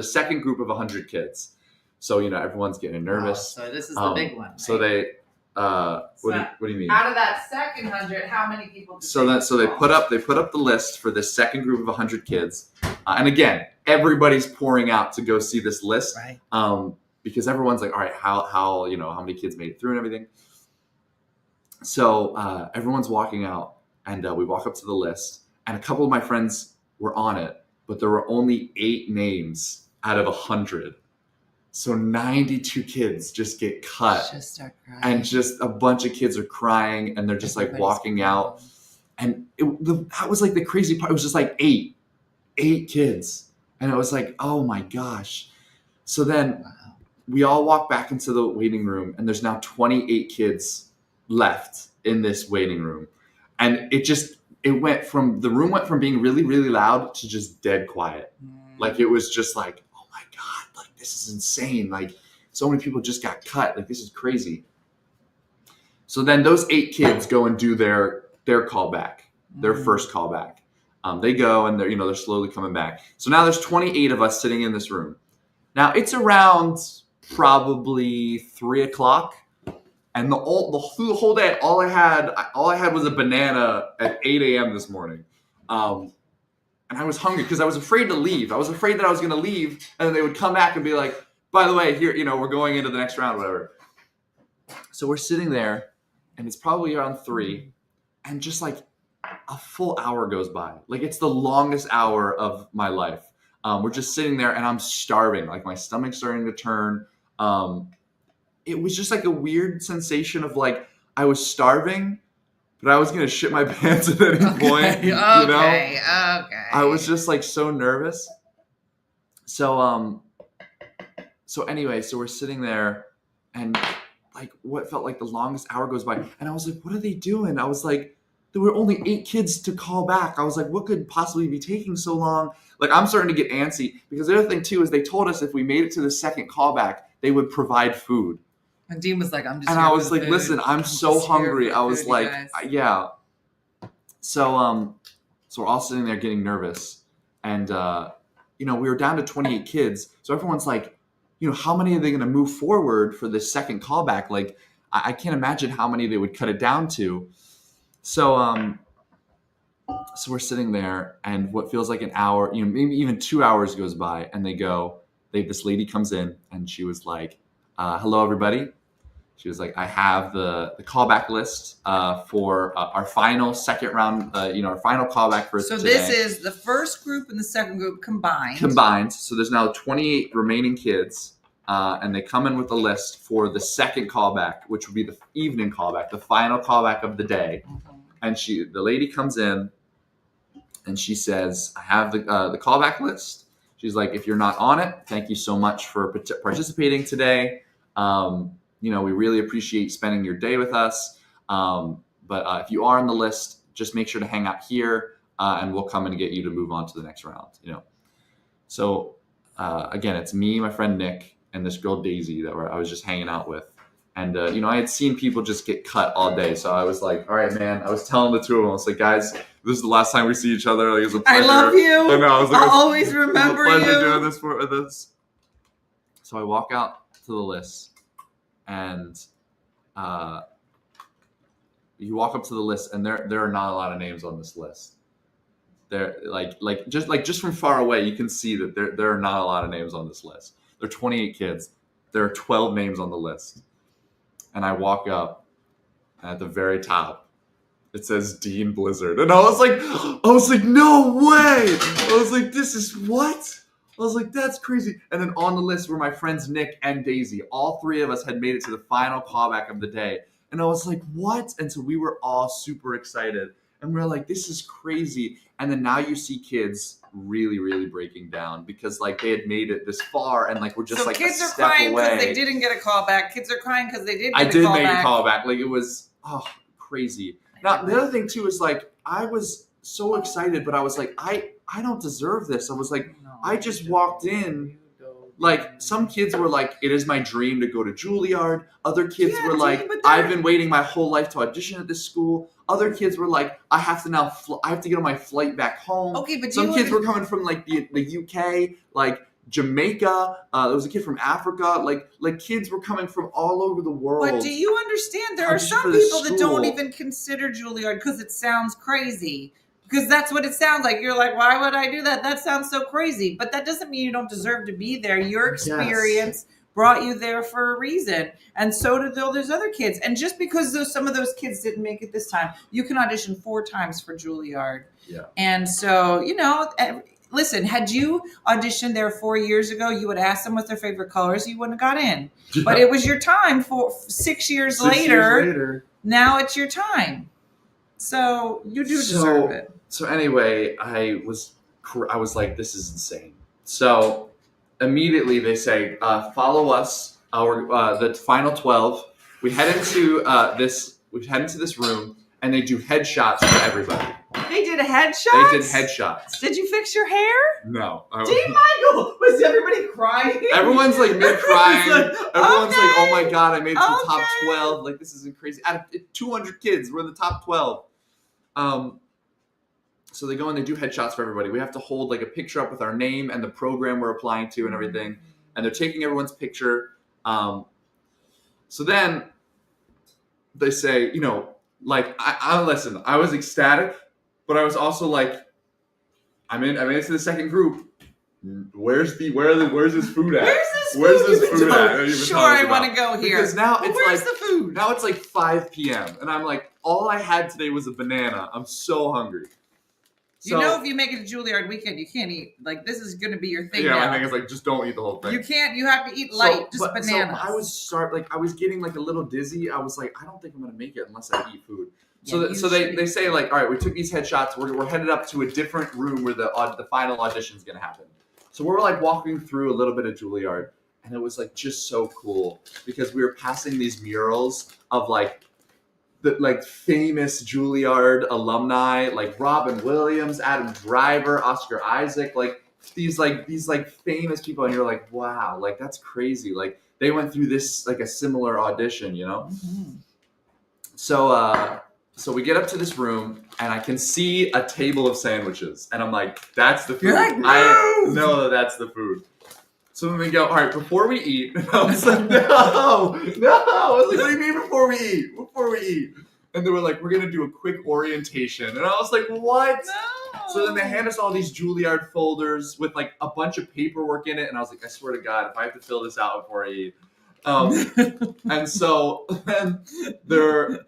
second group of 100 kids. So, everyone's getting nervous. Oh, so this is the big one. Right? So they What do you mean? Out of that second 100, how many people? So they put up the list for this second group of 100 kids, and again, everybody's pouring out to go see this list, Right. Because everyone's like, all right, how many kids made it through and everything. So everyone's walking out, and we walk up to the list, and a couple of my friends were on it, but there were only 8 names out of 100. So 92 kids just get cut. Just start crying. And just a bunch of kids are crying, and they're just like walking out. And that was like the crazy part. It was just like 8 kids. And it was like, oh my gosh. So then we all walk back into the waiting room, and there's now 28 kids left in this waiting room. And the room went from being really, really loud to just dead quiet. Like, it was just like, oh my God, like, this is insane. Like, so many people just got cut. Like, this is crazy. So then those 8 kids go and do their callback, their first callback. They go, and they're slowly coming back. So now there's 28 of us sitting in this room. Now it's around probably 3:00, and through the whole day, all I had was a banana at 8 a.m. this morning. And I was hungry because I was afraid to leave. I was afraid that I was going to leave, and then they would come back and be like, by the way, here, we're going into the next round, whatever. So we're sitting there, and it's probably around 3, and just like a full hour goes by. Like, it's the longest hour of my life. We're just sitting there, and I'm starving. Like, my stomach's starting to turn. It was just like a weird sensation of like, I was starving, but I was going to shit my pants at any point. Okay. I was just like so nervous. So anyway, so we're sitting there, and like what felt like the longest hour goes by, and I was like, what are they doing? I was like, there were only 8 kids to call back. I was like, what could possibly be taking so long? Like, I'm starting to get antsy, because the other thing too is they told us if we made it to the second callback, they would provide food. And Dean was like, I'm just. And I was like, listen, I'm so hungry. I was like, yeah. So we're all sitting there getting nervous, and we were down to 28 kids. So everyone's like, how many are they going to move forward for this second callback? Like, I can't imagine how many they would cut it down to. So we're sitting there, and what feels like an hour, maybe even 2 hours goes by, and this lady comes in, and she was like, hello, everybody. She was like, I have the callback list for our final second round, our final callback for today. So this is the first group and the second group combined. So there's now 28 remaining kids, and they come in with a list for the second callback, which would be the evening callback, the final callback of the day. And the lady comes in, and she says, I have the callback list. She's like, if you're not on it, thank you so much for participating today. We really appreciate spending your day with us. But if you are on the list, just make sure to hang out here, and we'll come and get you to move on to the next round. So again, it's me, my friend Nick, and this girl Daisy that I was just hanging out with. And I had seen people just get cut all day, so I was like, all right, man. I was telling the two of them, I was like, guys, this is the last time we see each other. Like, it's a pleasure. I love you. I know. I was like, I'll always remember it's a pleasure you. doing this for this. So I walk out to the list, and you walk up to the list, and there are not a lot of names on this list. There, just from far away, you can see that there are not a lot of names on this list. There are 28 kids. There are 12 names on the list. And I walk up, and at the very top, it says Dean Blizzard. And I was like, no way. I was like, this is what? I was like, that's crazy. And then on the list were my friends Nick and Daisy. All 3 of us had made it to the final callback of the day. And I was like, what? And so we were all super excited. And we were like, this is crazy. And then now you see kids really, really breaking down, because like they had made it this far, and like we're just like a step away. Kids are crying because they didn't get a call back. Kids are crying because they did get a call back. I did make a call back. Like, it was crazy. Now the other thing too is like I was so excited, but I was like, I don't deserve this. I was like, I just walked in. Like, some kids were like, it is my dream to go to Juilliard. Other kids were like, I've been waiting my whole life to audition at this school. Other kids were like, I have to get on my flight back home. Okay, but some kids were coming from like the UK. Like, Jamaica. There was a kid from Africa. Like kids were coming from all over the world. But do you understand? There are Audition some for this people that don't school. even consider Juilliard because it sounds crazy. Because that's what it sounds like. You're like, why would I do that? That sounds so crazy. But that doesn't mean you don't deserve to be there. Your experience brought you there for a reason. And so did all those other kids. And just because some of those kids didn't make it this time, you can audition 4 times for Juilliard. Yeah. And so, listen, had you auditioned there 4 years ago, you would ask them what their favorite colors, you wouldn't have got in. Yeah. But it was your time for 6 years later. Now it's your time. So you do deserve it. So anyway, I was like, this is insane. So immediately they say, follow us. The final 12. We head into this room, and they do headshots for everybody. They did headshots? They did headshots. Did you fix your hair? No. Dean Michael, was everybody crying? Everyone's like mid-crying. Everyone's like, oh my God, I made it to the top Okay. 12. Like, this isn't crazy. Out of 200 kids, we're in the top 12. So they go and they do headshots for everybody. We have to hold like a picture up with our name and the program we're applying to and everything. And they're taking everyone's picture. So then they say, like, I listen, I was ecstatic, but I was also like, I made it to the second group. Where's this food at? Where's this food? Where's this food at? Sure, I want to go here. Because now it's where's like, the food? Now it's like 5 p.m. and I'm like, all I had today was a banana. I'm so hungry. So, if you make it to Juilliard weekend, you can't eat. Like, this is going to be your thing yeah, now. I think it's like, just don't eat the whole thing. You can't. You have to eat light, just bananas. So I was getting like a little dizzy. I was like, I don't think I'm going to make it unless I eat food. Yeah, So they say like, all right, we took these headshots. We're headed up to a different room where the final audition is going to happen. So we're like walking through a little bit of Juilliard, and it was like just so cool because we were passing these murals of like the like famous Juilliard alumni, like Robin Williams, Adam Driver, Oscar Isaac, like these famous people, and you're like, wow, like that's crazy. Like they went through this like a similar audition, Mm-hmm. So we get up to this room, and I can see a table of sandwiches, and I'm like, that's the food. You're like, no! I know that's the food. So then we go, all right, before we eat. And I was like, no. I was like, what do you mean before we eat? Before we eat. And they were like, we're going to do a quick orientation. And I was like, what? No. So then they hand us all these Juilliard folders with like a bunch of paperwork in it. And I was like, I swear to God, if I have to fill this out before I eat. And so then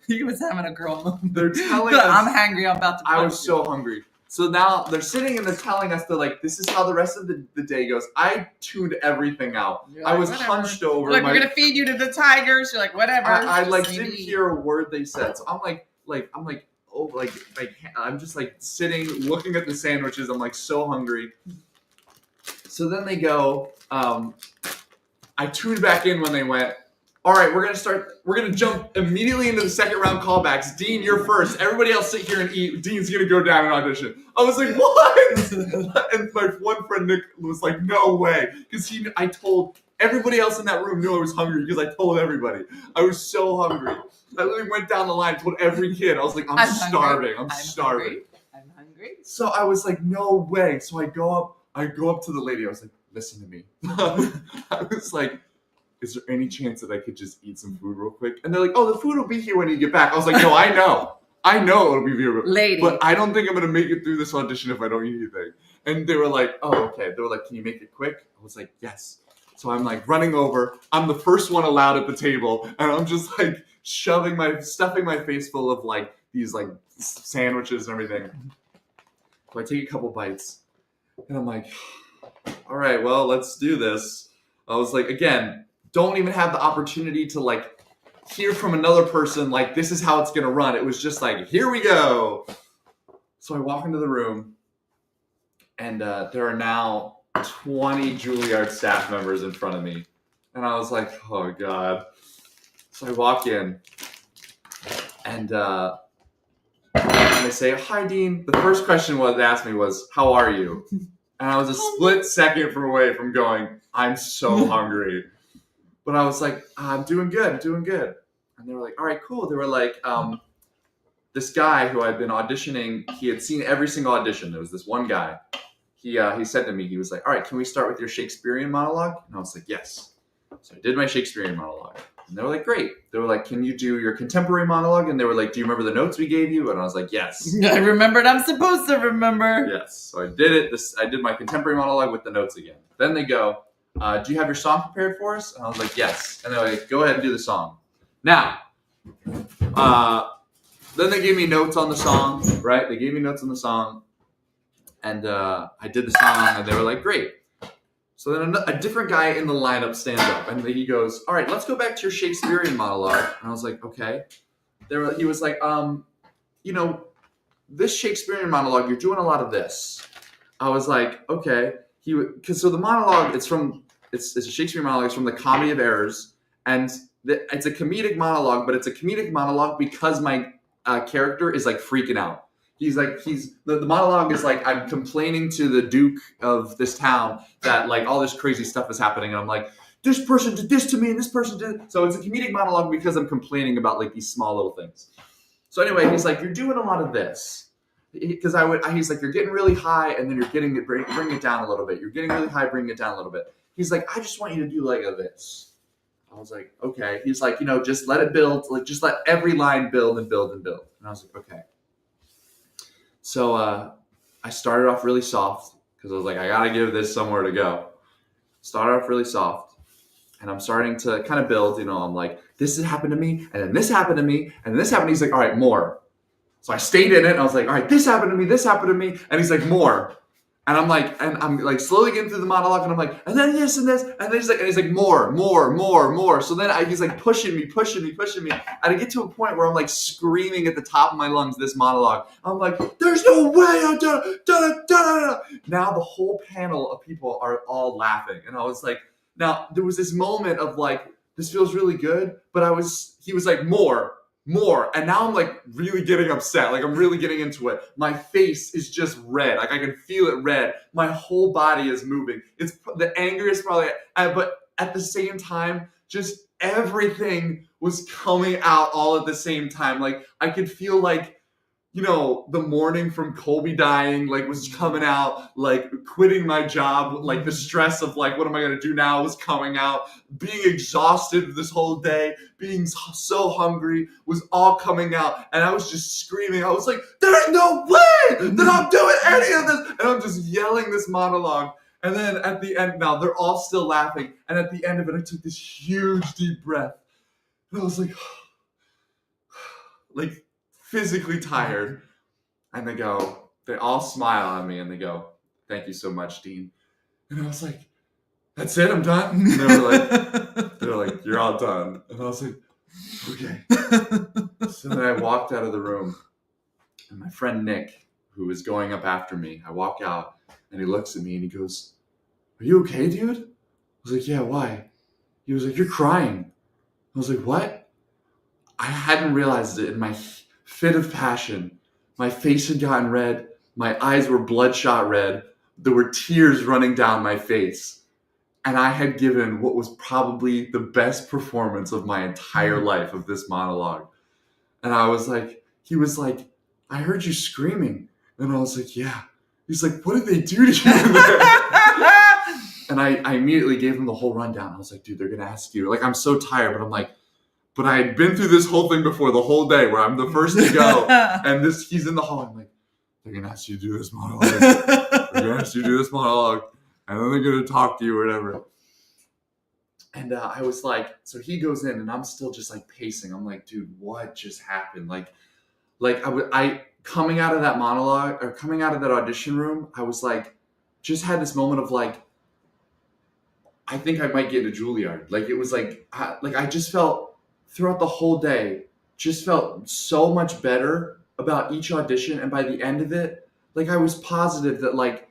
He was having a girl moment. they're telling us. I'm hungry. I'm about to. I was punch so hungry. So now they're sitting and they're telling us, they're like, this is how the rest of the day goes. I tuned everything out. You're I like, was whatever. hunched over. Like, we're gonna feed you to the tigers. You're like, whatever. I like Just didn't eat. hear a word they said. So I'm like, I'm just like sitting, looking at the sandwiches. I'm like so hungry. So then they go. I tuned back in when they went. All right, we're gonna jump immediately into the second round callbacks. Dean, you're first. Everybody else sit here and eat. Dean's gonna go down and audition. I was like, what? And my one friend Nick was like, no way, because I told everybody else in that room knew I was hungry because I told everybody. I was so hungry. I literally went down the line, told every kid. I was like, I'm starving. I'm starving. I'm hungry. So I was like, no way. So I go up to the lady. I was like, listen to me. I was like, is there any chance that I could just eat some food real quick? And they're like, oh, the food will be here when you get back. I was like, no, I know it'll be here. Lady. But I don't think I'm going to make it through this audition if I don't eat anything. And they were like, oh, okay. They were like, can you make it quick? I was like, yes. So I'm like running over. I'm the first one allowed at the table. And I'm just like stuffing my face full of like these like sandwiches and everything. So I take a couple bites. And I'm like, all right, well, let's do this. I was like, again, don't even have the opportunity to like hear from another person like this is how it's gonna run. It was just like, here we go. So I walk into the room, and there are now 20 Juilliard staff members in front of me, and I was like, oh God. So I walk in, and they say, hi Dean. The first question they asked me was, how are you? And I was a split second away from going, I'm so hungry. But I was like, I'm doing good. And they were like, all right, cool. They were like, this guy who I'd been auditioning, he had seen every single audition. There was this one guy. he said to me, he was like, all right, can we start with your Shakespearean monologue? And I was like, yes. So I did my Shakespearean monologue. And they were like, great. They were like, can you do your contemporary monologue? And they were like, do you remember the notes we gave you? And I was like, yes. I remembered. I'm supposed to remember. Yes. So I did it. I did my contemporary monologue with the notes again. Then they go, do you have your song prepared for us? And I was like, yes. And they're like, go ahead and do the song. Now, then they gave me notes on the song, right? They gave me notes on the song. And I did the song, and they were like, great. So then a different guy in the lineup stands up, and he goes, all right, let's go back to your Shakespearean monologue. And I was like, okay. He was like, this Shakespearean monologue, you're doing a lot of this. I was like, okay. So the monologue, it's a Shakespeare monologue. It's from the Comedy of Errors, and it's a comedic monologue, but it's a comedic monologue because my character is like freaking out. The monologue is like, I'm complaining to the Duke of this town that like all this crazy stuff is happening. And I'm like, this person did this to me and this person did. So it's a comedic monologue because I'm complaining about like these small little things. So anyway, he's like, you're doing a lot of this. Because he's like, you're getting really high and then you're bring it down a little bit. You're getting really high, bring it down a little bit. He's like, I just want you to do like this. I was like, okay. He's like, just let it build. Like, just let every line build and build and build. And I was like, okay. So I started off really soft because I was like, I got to give this somewhere to go. Started off really soft. And I'm starting to kind of build, I'm like, this has happened to me. And then this happened to me. And then this happened. He's like, all right, more. So I stayed in it. And I was like, all right, this happened to me. This happened to me. And he's like, more. And I'm like slowly getting through the monologue. And I'm like, and then this and this. And then he's like, more. So then he's like pushing me. And I get to a point where I'm like screaming at the top of my lungs this monologue. I'm like, there's no way. Now the whole panel of people are all laughing. And I was like, now there was this moment of like, this feels really good. But he was like, more. And now I'm like really getting upset. Like I'm really getting into it. My face is just red. Like I can feel it red. My whole body is moving. It's the anger is probably, but at the same time, just everything was coming out all at the same time. Like I could feel like, the mourning from Colby dying, like was coming out, like quitting my job, like the stress of like, what am I going to do now was coming out, being exhausted this whole day, being so hungry was all coming out. And I was just screaming. I was like, there's no way that I'm doing any of this. And I'm just yelling this monologue. And then at the end, now they're all still laughing. And at the end of it, I took this huge deep breath. And I was like, like, physically tired. And they all smile at me and they go, thank you so much, Dean. And I was like, that's it, I'm done. And they were like, you're all done. And I was like, okay. So then I walked out of the room and my friend Nick, who was going up after me, I walk out and he looks at me and he goes, are you okay, dude? I was like, yeah, why? He was like, you're crying. I was like, what? I hadn't realized it in my fit of passion. My face had gotten red. My eyes were bloodshot red. There were tears running down my face. And I had given what was probably the best performance of my entire life of this monologue. And he was like, I heard you screaming. And I was like, yeah. He's like, what did they do to you in there? And I immediately gave him the whole rundown. I was like, dude, they're going to ask you. Like, I'm so tired, but I'm like, but I had been through this whole thing before, the whole day, where I'm the first to go. And he's in the hall. I'm like, they're going to ask you to do this monologue. They're going to ask you to do this monologue. And then they're going to talk to you or whatever. And I was like, so he goes in and I'm still just like pacing. I'm like, dude, what just happened? Like I coming out of that monologue or coming out of that audition room, I was like, just had this moment of like, I think I might get into Juilliard. Like it was like I just felt throughout the whole day, just felt so much better about each audition. And by the end of it, like I was positive that like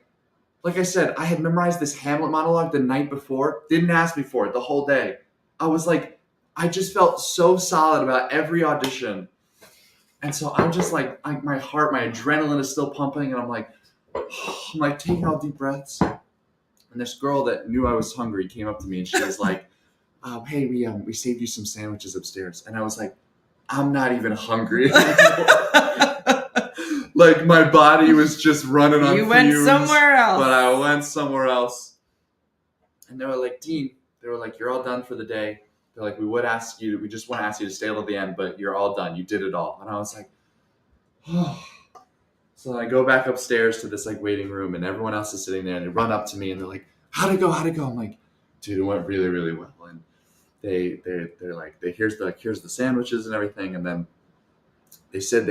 I said, I had memorized this Hamlet monologue the night before, didn't ask me for it the whole day. I was like, I just felt so solid about every audition. And so I'm just like my heart, my adrenaline is still pumping. And I'm like taking all deep breaths. And this girl that knew I was hungry came up to me and she was like, hey, we saved you some sandwiches upstairs. And I was like, I'm not even hungry anymore. Like my body was just running on You went fumes, somewhere else. But I went somewhere else. And they were like, Dean, they were like, you're all done for the day. They're like, we just want to ask you to stay till the end, but you're all done. You did it all. And I was like, oh. So I go back upstairs to this like waiting room, and everyone else is sitting there, and they run up to me and they're like, how'd it go? I'm like, dude, it went really, really well. And they're like, here's the sandwiches and everything. And then they said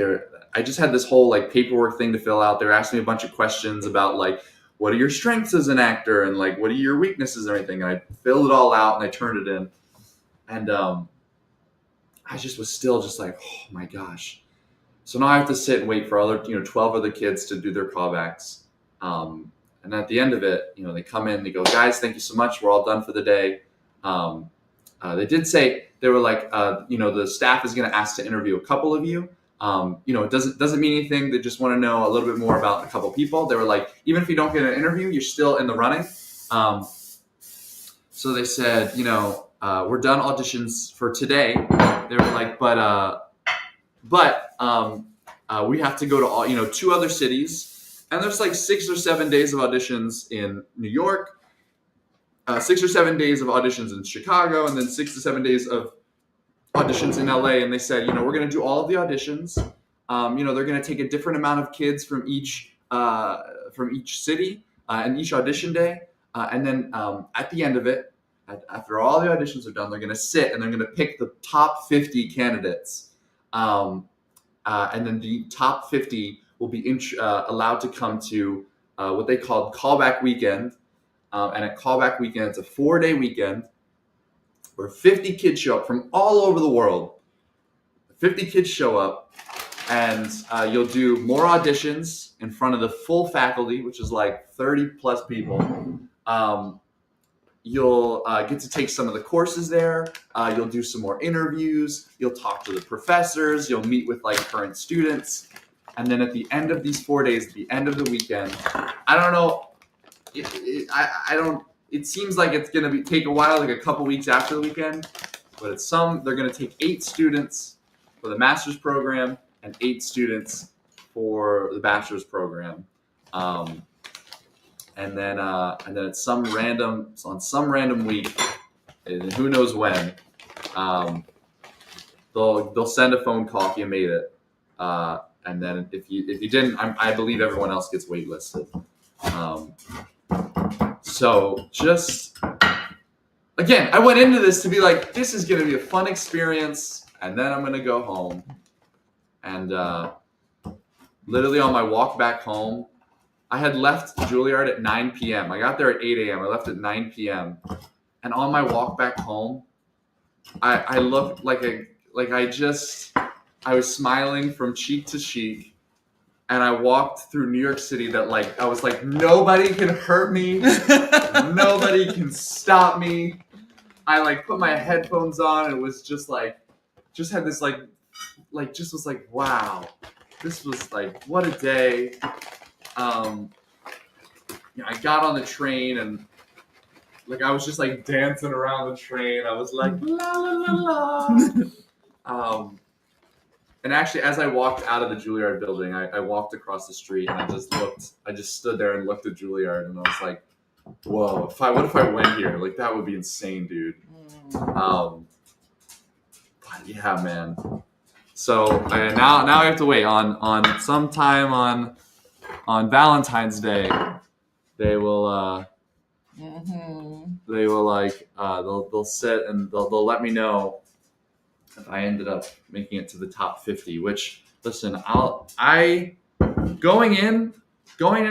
I just had this whole like paperwork thing to fill out. They're asking me a bunch of questions about like, what are your strengths as an actor? And like, what are your weaknesses and everything? And I filled it all out and I turned it in. And I just was still just like, oh my gosh. So now I have to sit and wait for 12 other kids to do their callbacks. And at the end of it, they come in, they go, guys, thank you so much. We're all done for the day. They did say, they were like, the staff is going to ask to interview a couple of you. It doesn't mean anything. They just want to know a little bit more about a couple people. They were like, even if you don't get an interview, you're still in the running. So they said, we're done auditions for today. They were like, but we have to go to all, 2 other cities, and there's like 6 or 7 days of auditions in New York, 6 or 7 days of auditions in Chicago, and then 6 to 7 days of auditions in LA. And they said, we're going to do all of the auditions. They're going to take a different amount of kids from each city and each audition day. And then at the end of it, after all the auditions are done, they're going to sit and they're going to pick the top 50 candidates. And then the top 50 will be allowed to come to what they called callback weekend. And at callback weekend, it's a 4-day weekend where 50 kids show up from all over the world. 50 kids show up, and you'll do more auditions in front of the full faculty, which is like 30 plus people. You'll get to take some of the courses there. You'll do some more interviews. You'll talk to the professors. You'll meet with like current students. And then at the end of these 4 days, at the end of the weekend, I don't know. It seems like it's going to take a while, like a couple weeks after the weekend. But they're going to take 8 students for the master's program and 8 students for the bachelor's program. And then on some random week, and who knows when, they'll send a phone call if you made it, and then if you didn't, I believe everyone else gets waitlisted. So just again, I went into this to be like, this is going to be a fun experience, and then I'm going to go home, and literally on my walk back home. I had left Juilliard at 9 p.m. I got there at 8 a.m. I left at 9 p.m. And on my walk back home, I looked like I was smiling from cheek to cheek. And I walked through New York City I was like, nobody can hurt me. Nobody can stop me. I put my headphones on, and it was just had this just was like, wow. This was like, what a day. I got on the train, and I was just dancing around the train. I was like, la la la la. And actually, as I walked out of the Juilliard building, I walked across the street, and I just stood there and looked at Juilliard, and I was like, whoa, what if I went here? That would be insane, dude. But yeah, man. So now I have to wait on sometime on Valentine's Day. They will they'll sit and they'll let me know if I ended up making it to the top 50. Which, listen, going in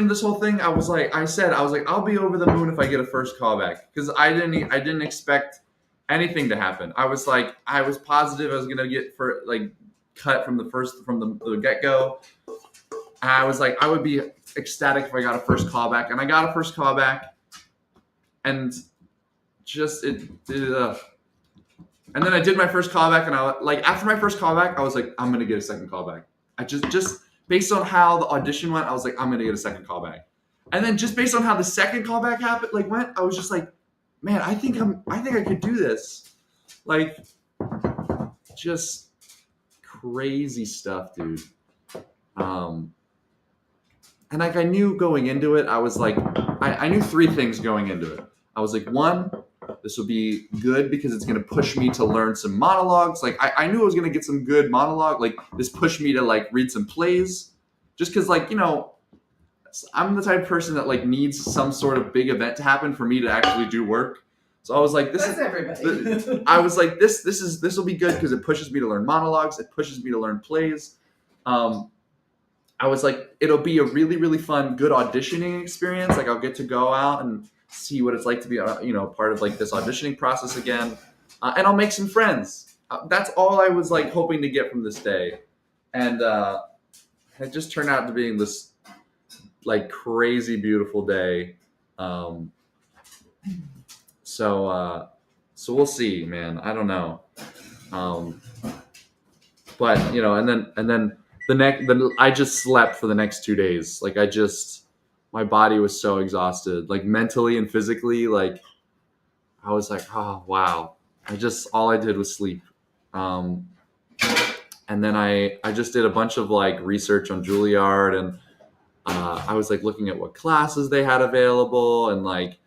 this whole thing, I was like, I'll be over the moon if I get a first callback, because I didn't expect anything to happen. I was positive I was gonna get cut from the get-go. I was like, I would be ecstatic if I got a first callback, and I got a first callback, and just and then I did my first callback, and after my first callback, I was like, I'm gonna get a second callback. I just based on how the audition went, I was like, I'm gonna get a second callback, and then just based on how the second callback went, I was just like, man, I think I could do this, just crazy stuff, dude. and like I knew going into it, I was like, I knew three things going into it. I was like, one, this will be good because it's going to push me to learn some monologues. Like I knew I was going to get some good monologue. Like this pushed me to like read some plays, just because like, you know, I'm the type of person that like needs some sort of big event to happen for me to actually do work. So I was like, That's everybody. I was like, this will be good because it pushes me to learn monologues. It pushes me to learn plays. I was like, it'll be a really, really fun, good auditioning experience. Like I'll get to go out and see what it's like to be, you know, part of like this auditioning process again. And I'll make some friends. That's all I was like hoping to get from this day. And it just turned out to being this like crazy beautiful day. So we'll see, man. I don't know. But you know, and then I just slept for the next 2 days. Like my body was so exhausted, like mentally and physically. Like I was like, oh wow. All I did was sleep. And then I just did a bunch of like research on Juilliard, and I was like looking at what classes they had available, and like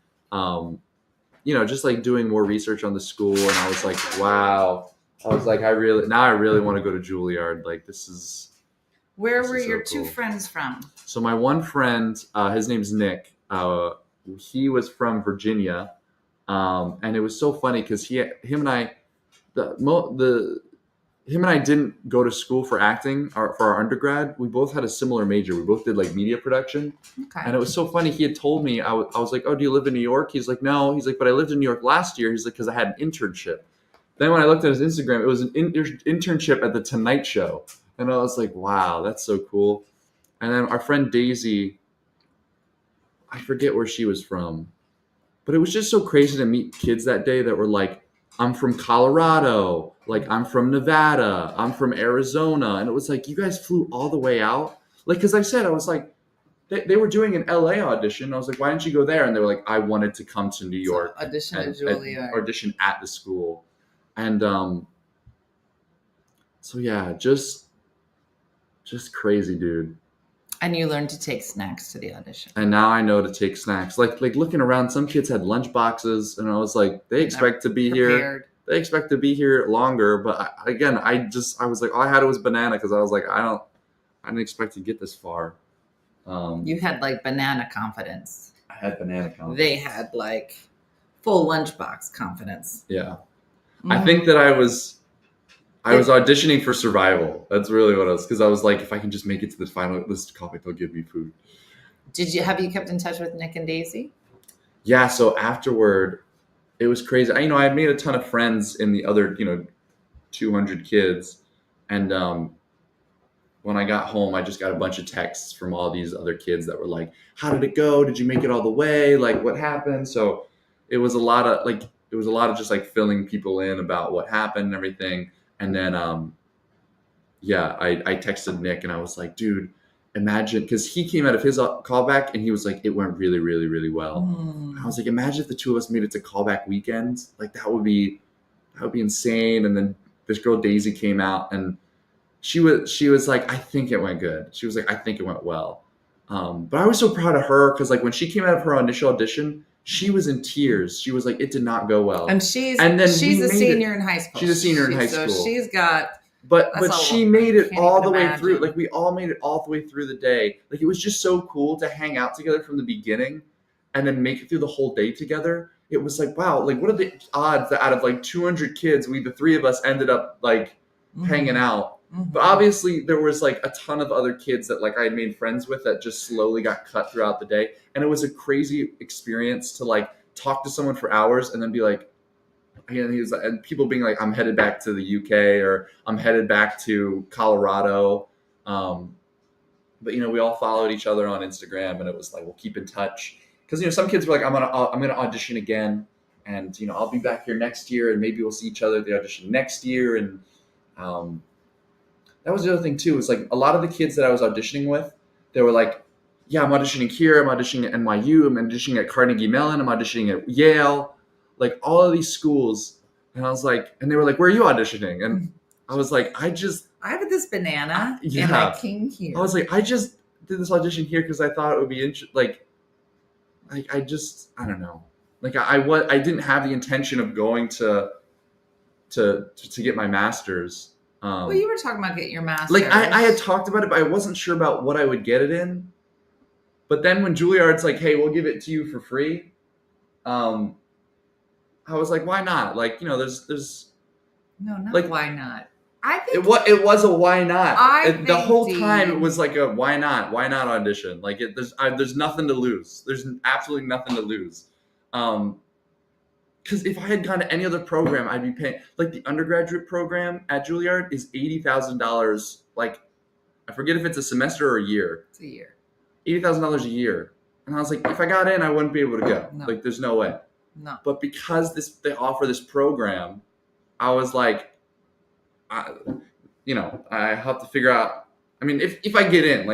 you know, just like doing more research on the school. And I was like, wow. I was like, I really want to go to Juilliard. Like this is. Where This were is so your two cool. friends from? So my one friend, his name's Nick. He was from Virginia, and it was so funny because him and I didn't go to school for acting for our undergrad. We both had a similar major. We both did like media production, Okay. and it was so funny. He had told me, I was like, oh, do you live in New York? He's like, no. He's like, but I lived in New York last year. He's like, because I had an internship. Then when I looked at his Instagram, it was an internship at the Tonight Show. And I was like, wow, that's so cool. And then our friend Daisy, I forget where she was from, but it was just so crazy to meet kids that day that were like, I'm from Colorado, like I'm from Nevada, I'm from Arizona. And it was like, you guys flew all the way out? Like, because I said, I was like, they were doing an LA audition. I was like, why didn't you go there? And they were like, I wanted to come to New York. So audition at and Juilliard. audition at the school. And so yeah, just crazy, dude. And you learned to take snacks to the audition. And now I know to take snacks. Like looking around, some kids had lunch boxes, and I was like, they expect to be here. Prepared. They expect to be here longer. But I was like, all I had was banana because I was like, I didn't expect to get this far. You had like banana confidence. I had banana confidence. They had like full lunchbox confidence. Yeah. I think that I was auditioning for survival. That's really what I was, because I was like, if I can just make it to the final list topic, they'll give me food. Have you kept in touch with Nick and Daisy? Yeah. So afterward, it was crazy. I had made a ton of friends in the other, 200 kids. And when I got home, I just got a bunch of texts from all these other kids that were like, how did it go? Did you make it all the way? Like, what happened? So it was a lot of just like filling people in about what happened and everything. And then, I texted Nick and I was like, dude, imagine, because he came out of his callback and he was like, it went really, really, really well. I was like, imagine if the two of us made it to callback weekends. Like that would be insane. And then this girl Daisy came out and she was like, I think it went good. She was like, I think it went well. But I was so proud of her because like when she came out of her initial audition, she was in tears. She was like, it did not go well. And she's a senior in high school. She's a senior in high school. So she's got. But she made it all the way through. imagine. Like we all made it all the way through the day. Like it was just so cool to hang out together from the beginning and then make it through the whole day together. It was like, wow, like what are the odds that out of like 200 kids, the three of us ended up like hanging out. Mm-hmm. But obviously there was like a ton of other kids that like I had made friends with that just slowly got cut throughout the day. And it was a crazy experience to like talk to someone for hours and then be like, and people being like, I'm headed back to the UK or I'm headed back to Colorado. But we all followed each other on Instagram and it was like, we'll keep in touch. Cause some kids were like, I'm going to audition again. And, I'll be back here next year and maybe we'll see each other at the audition next year. And, that was the other thing too, is like a lot of the kids that I was auditioning with, they were like, yeah, I'm auditioning here. I'm auditioning at NYU. I'm auditioning at Carnegie Mellon. I'm auditioning at Yale, like all of these schools. And I was like, and they were like, where are you auditioning? And I was like, I have this banana and yeah. I came here. I was like, did this audition here because I thought it would be interesting. Like I don't know. Like I didn't have the intention of going to get my master's. Well, you were talking about getting your master's. Like I had talked about it, but I wasn't sure about what I would get it in. But then when Juilliard's like, "Hey, we'll give it to you for free," I was like, "Why not?" Like, there's no, not like, why not? I think it was a why not. The whole time Dean, it was like a why not audition. Like there's nothing to lose. There's absolutely nothing to lose. Because if I had gone to any other program, I'd be paying. Like the undergraduate program at Juilliard is $80,000. Like I forget if it's a semester or a year. It's a year. $80,000 a year, and I was like, if I got in, I wouldn't be able to go. No. Like there's no way. No. But because they offer this program, I was like, I have to figure out. I mean, if I get in,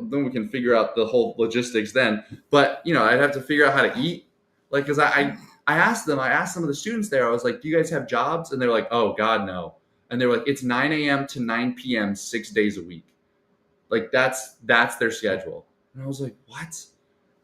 then we can figure out the whole logistics then. But I'd have to figure out how to eat, like, because I asked some of the students there. I was like, do you guys have jobs? And they're like, oh God, no. And they were like, it's 9 a.m. to 9 p.m. 6 days a week. Like that's their schedule. And I was like, what?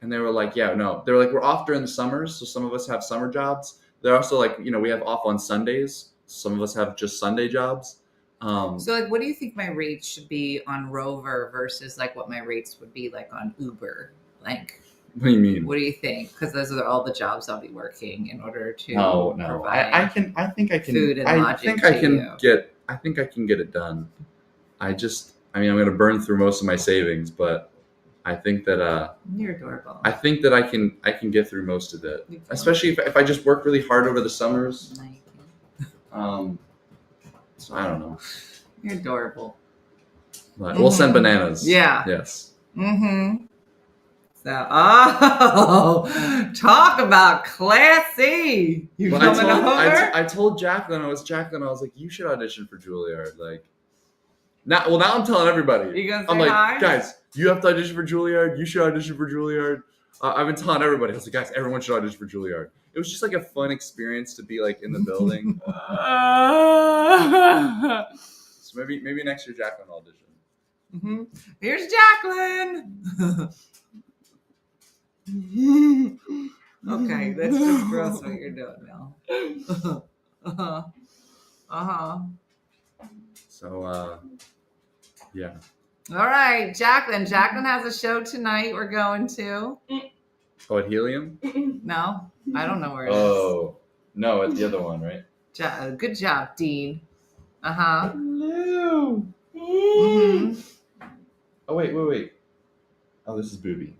And they were like, yeah, no. They were like, we're off during the summers, so some of us have summer jobs. They're also like, we have off on Sundays. Some of us have just Sunday jobs. So like, what do you think my rates should be on Rover versus like what my rates would be like on Uber? Like, what do you mean? What do you think? Because those are all the jobs I'll be working in order to provide I think I can food and I lodging think I to can you. get it done. I'm going to burn through most of my savings, but I think that You're adorable. I think that I can get through most of it, especially if I just work really hard over the summers. So I don't know. You're adorable. But we'll send bananas. Yeah. Yes. Mm-hmm. So, talk about classy. You Well, coming over? I told Jacqueline, I was like, you should audition for Juilliard. Like, now I'm telling everybody. You gonna say I'm like, hi? guys, you have to audition for Juilliard. You should audition for Juilliard. I've been telling everybody. I was like, guys, everyone should audition for Juilliard. It was just like a fun experience to be like in the building. So maybe next year Jacqueline will audition. Mm-hmm. Here's Jacqueline. Okay, that's just gross what you're doing now. So yeah. All right, Jacqueline. Jacqueline has a show tonight we're going to. Oh, at Helium? No, I don't know where it is. Oh, no, it's the other one, right? Good job, Dean. Hello. Mm-hmm. Oh, wait. Oh, this is Booby.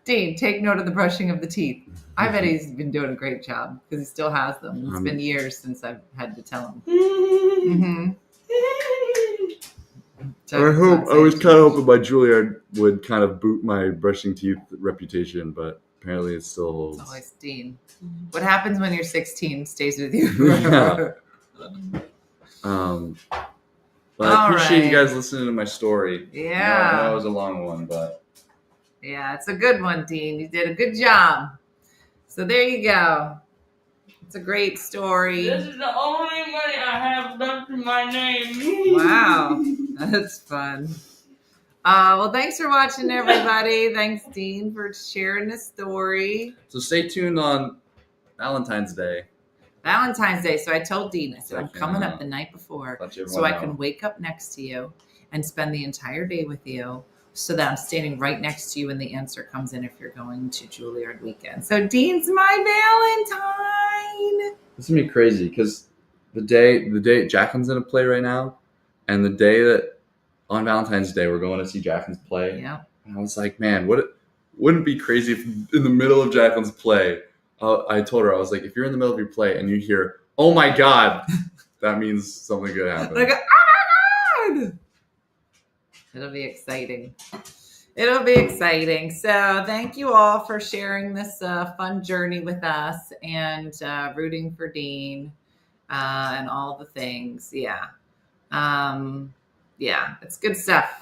Dean, take note of the brushing of the teeth. I bet he's been doing a great job because he still has them. It's been years since I've had to tell him. Mm-hmm. I was kind of hoping my Juilliard would kind of boot my brushing teeth reputation, but apparently it still holds. It's always Dean. What happens when you're 16 stays with you forever. But I appreciate you guys listening to my story. Yeah. I know it was a long one, but yeah, it's a good one, Dean. You did a good job. So there you go. It's a great story. This is the only money I have left in my name. Wow, that's fun. Well, thanks for watching, everybody. Thanks, Dean, for sharing this story. so stay tuned on Valentine's Day. Valentine's Day. So I told Dean, I said, I'm Let you coming know. up the night before Let everyone so I know. can wake up next to you and spend the entire day with you so that I'm standing right next to you when the answer comes in if you're going to Juilliard weekend. So Dean's my Valentine. It's gonna be crazy because the day Jacqueline's in a play right now, and the day that on Valentine's Day we're going to see Jacqueline's play. Yeah. And I was like, man, wouldn't it be crazy if in the middle of Jacqueline's play, I told her, I was like, if you're in the middle of your play and you hear, oh my God, that means something good happened. Like, oh my God. It'll be exciting. It'll be exciting. So thank you all for sharing this fun journey with us and rooting for Dean and all the things. Yeah. Yeah, it's good stuff.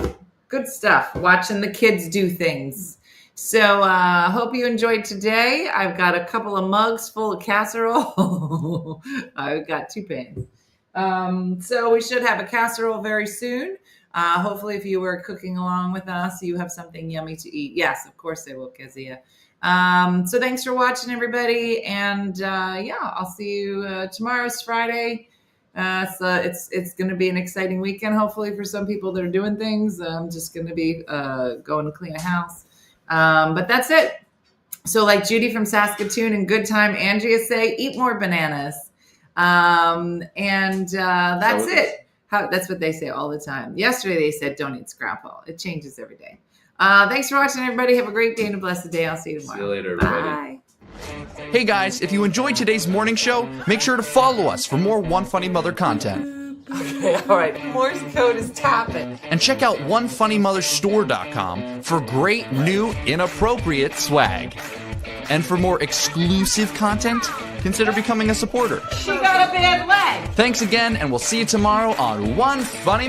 Good stuff. Watching the kids do things. So hope you enjoyed today. I've got a couple of mugs full of casserole. I've got 2 pans. So we should have a casserole very soon. Hopefully, if you were cooking along with us, you have something yummy to eat. Yes, of course they will, Kezia. So thanks for watching, everybody. And I'll see you tomorrow's Friday. So it's going to be an exciting weekend, hopefully, for some people that are doing things. I'm just going to be going to clean a house. But that's it. So like Judy from Saskatoon and Good Time Andrea say, eat more bananas. That's it. That's what they say all the time. Yesterday they said, don't eat scrapple. It changes every day. Thanks for watching, everybody. Have a great day and a blessed day. I'll see you tomorrow. See you later, everybody. Bye. Hey guys, if you enjoyed today's morning show, make sure to follow us for more One Funny Mother content. Okay, all right. Morse code is tapping. And check out OneFunnyMotherStore.com for great new inappropriate swag. And for more exclusive content, consider becoming a supporter. She got a bad leg. Thanks again, and we'll see you tomorrow on One Funny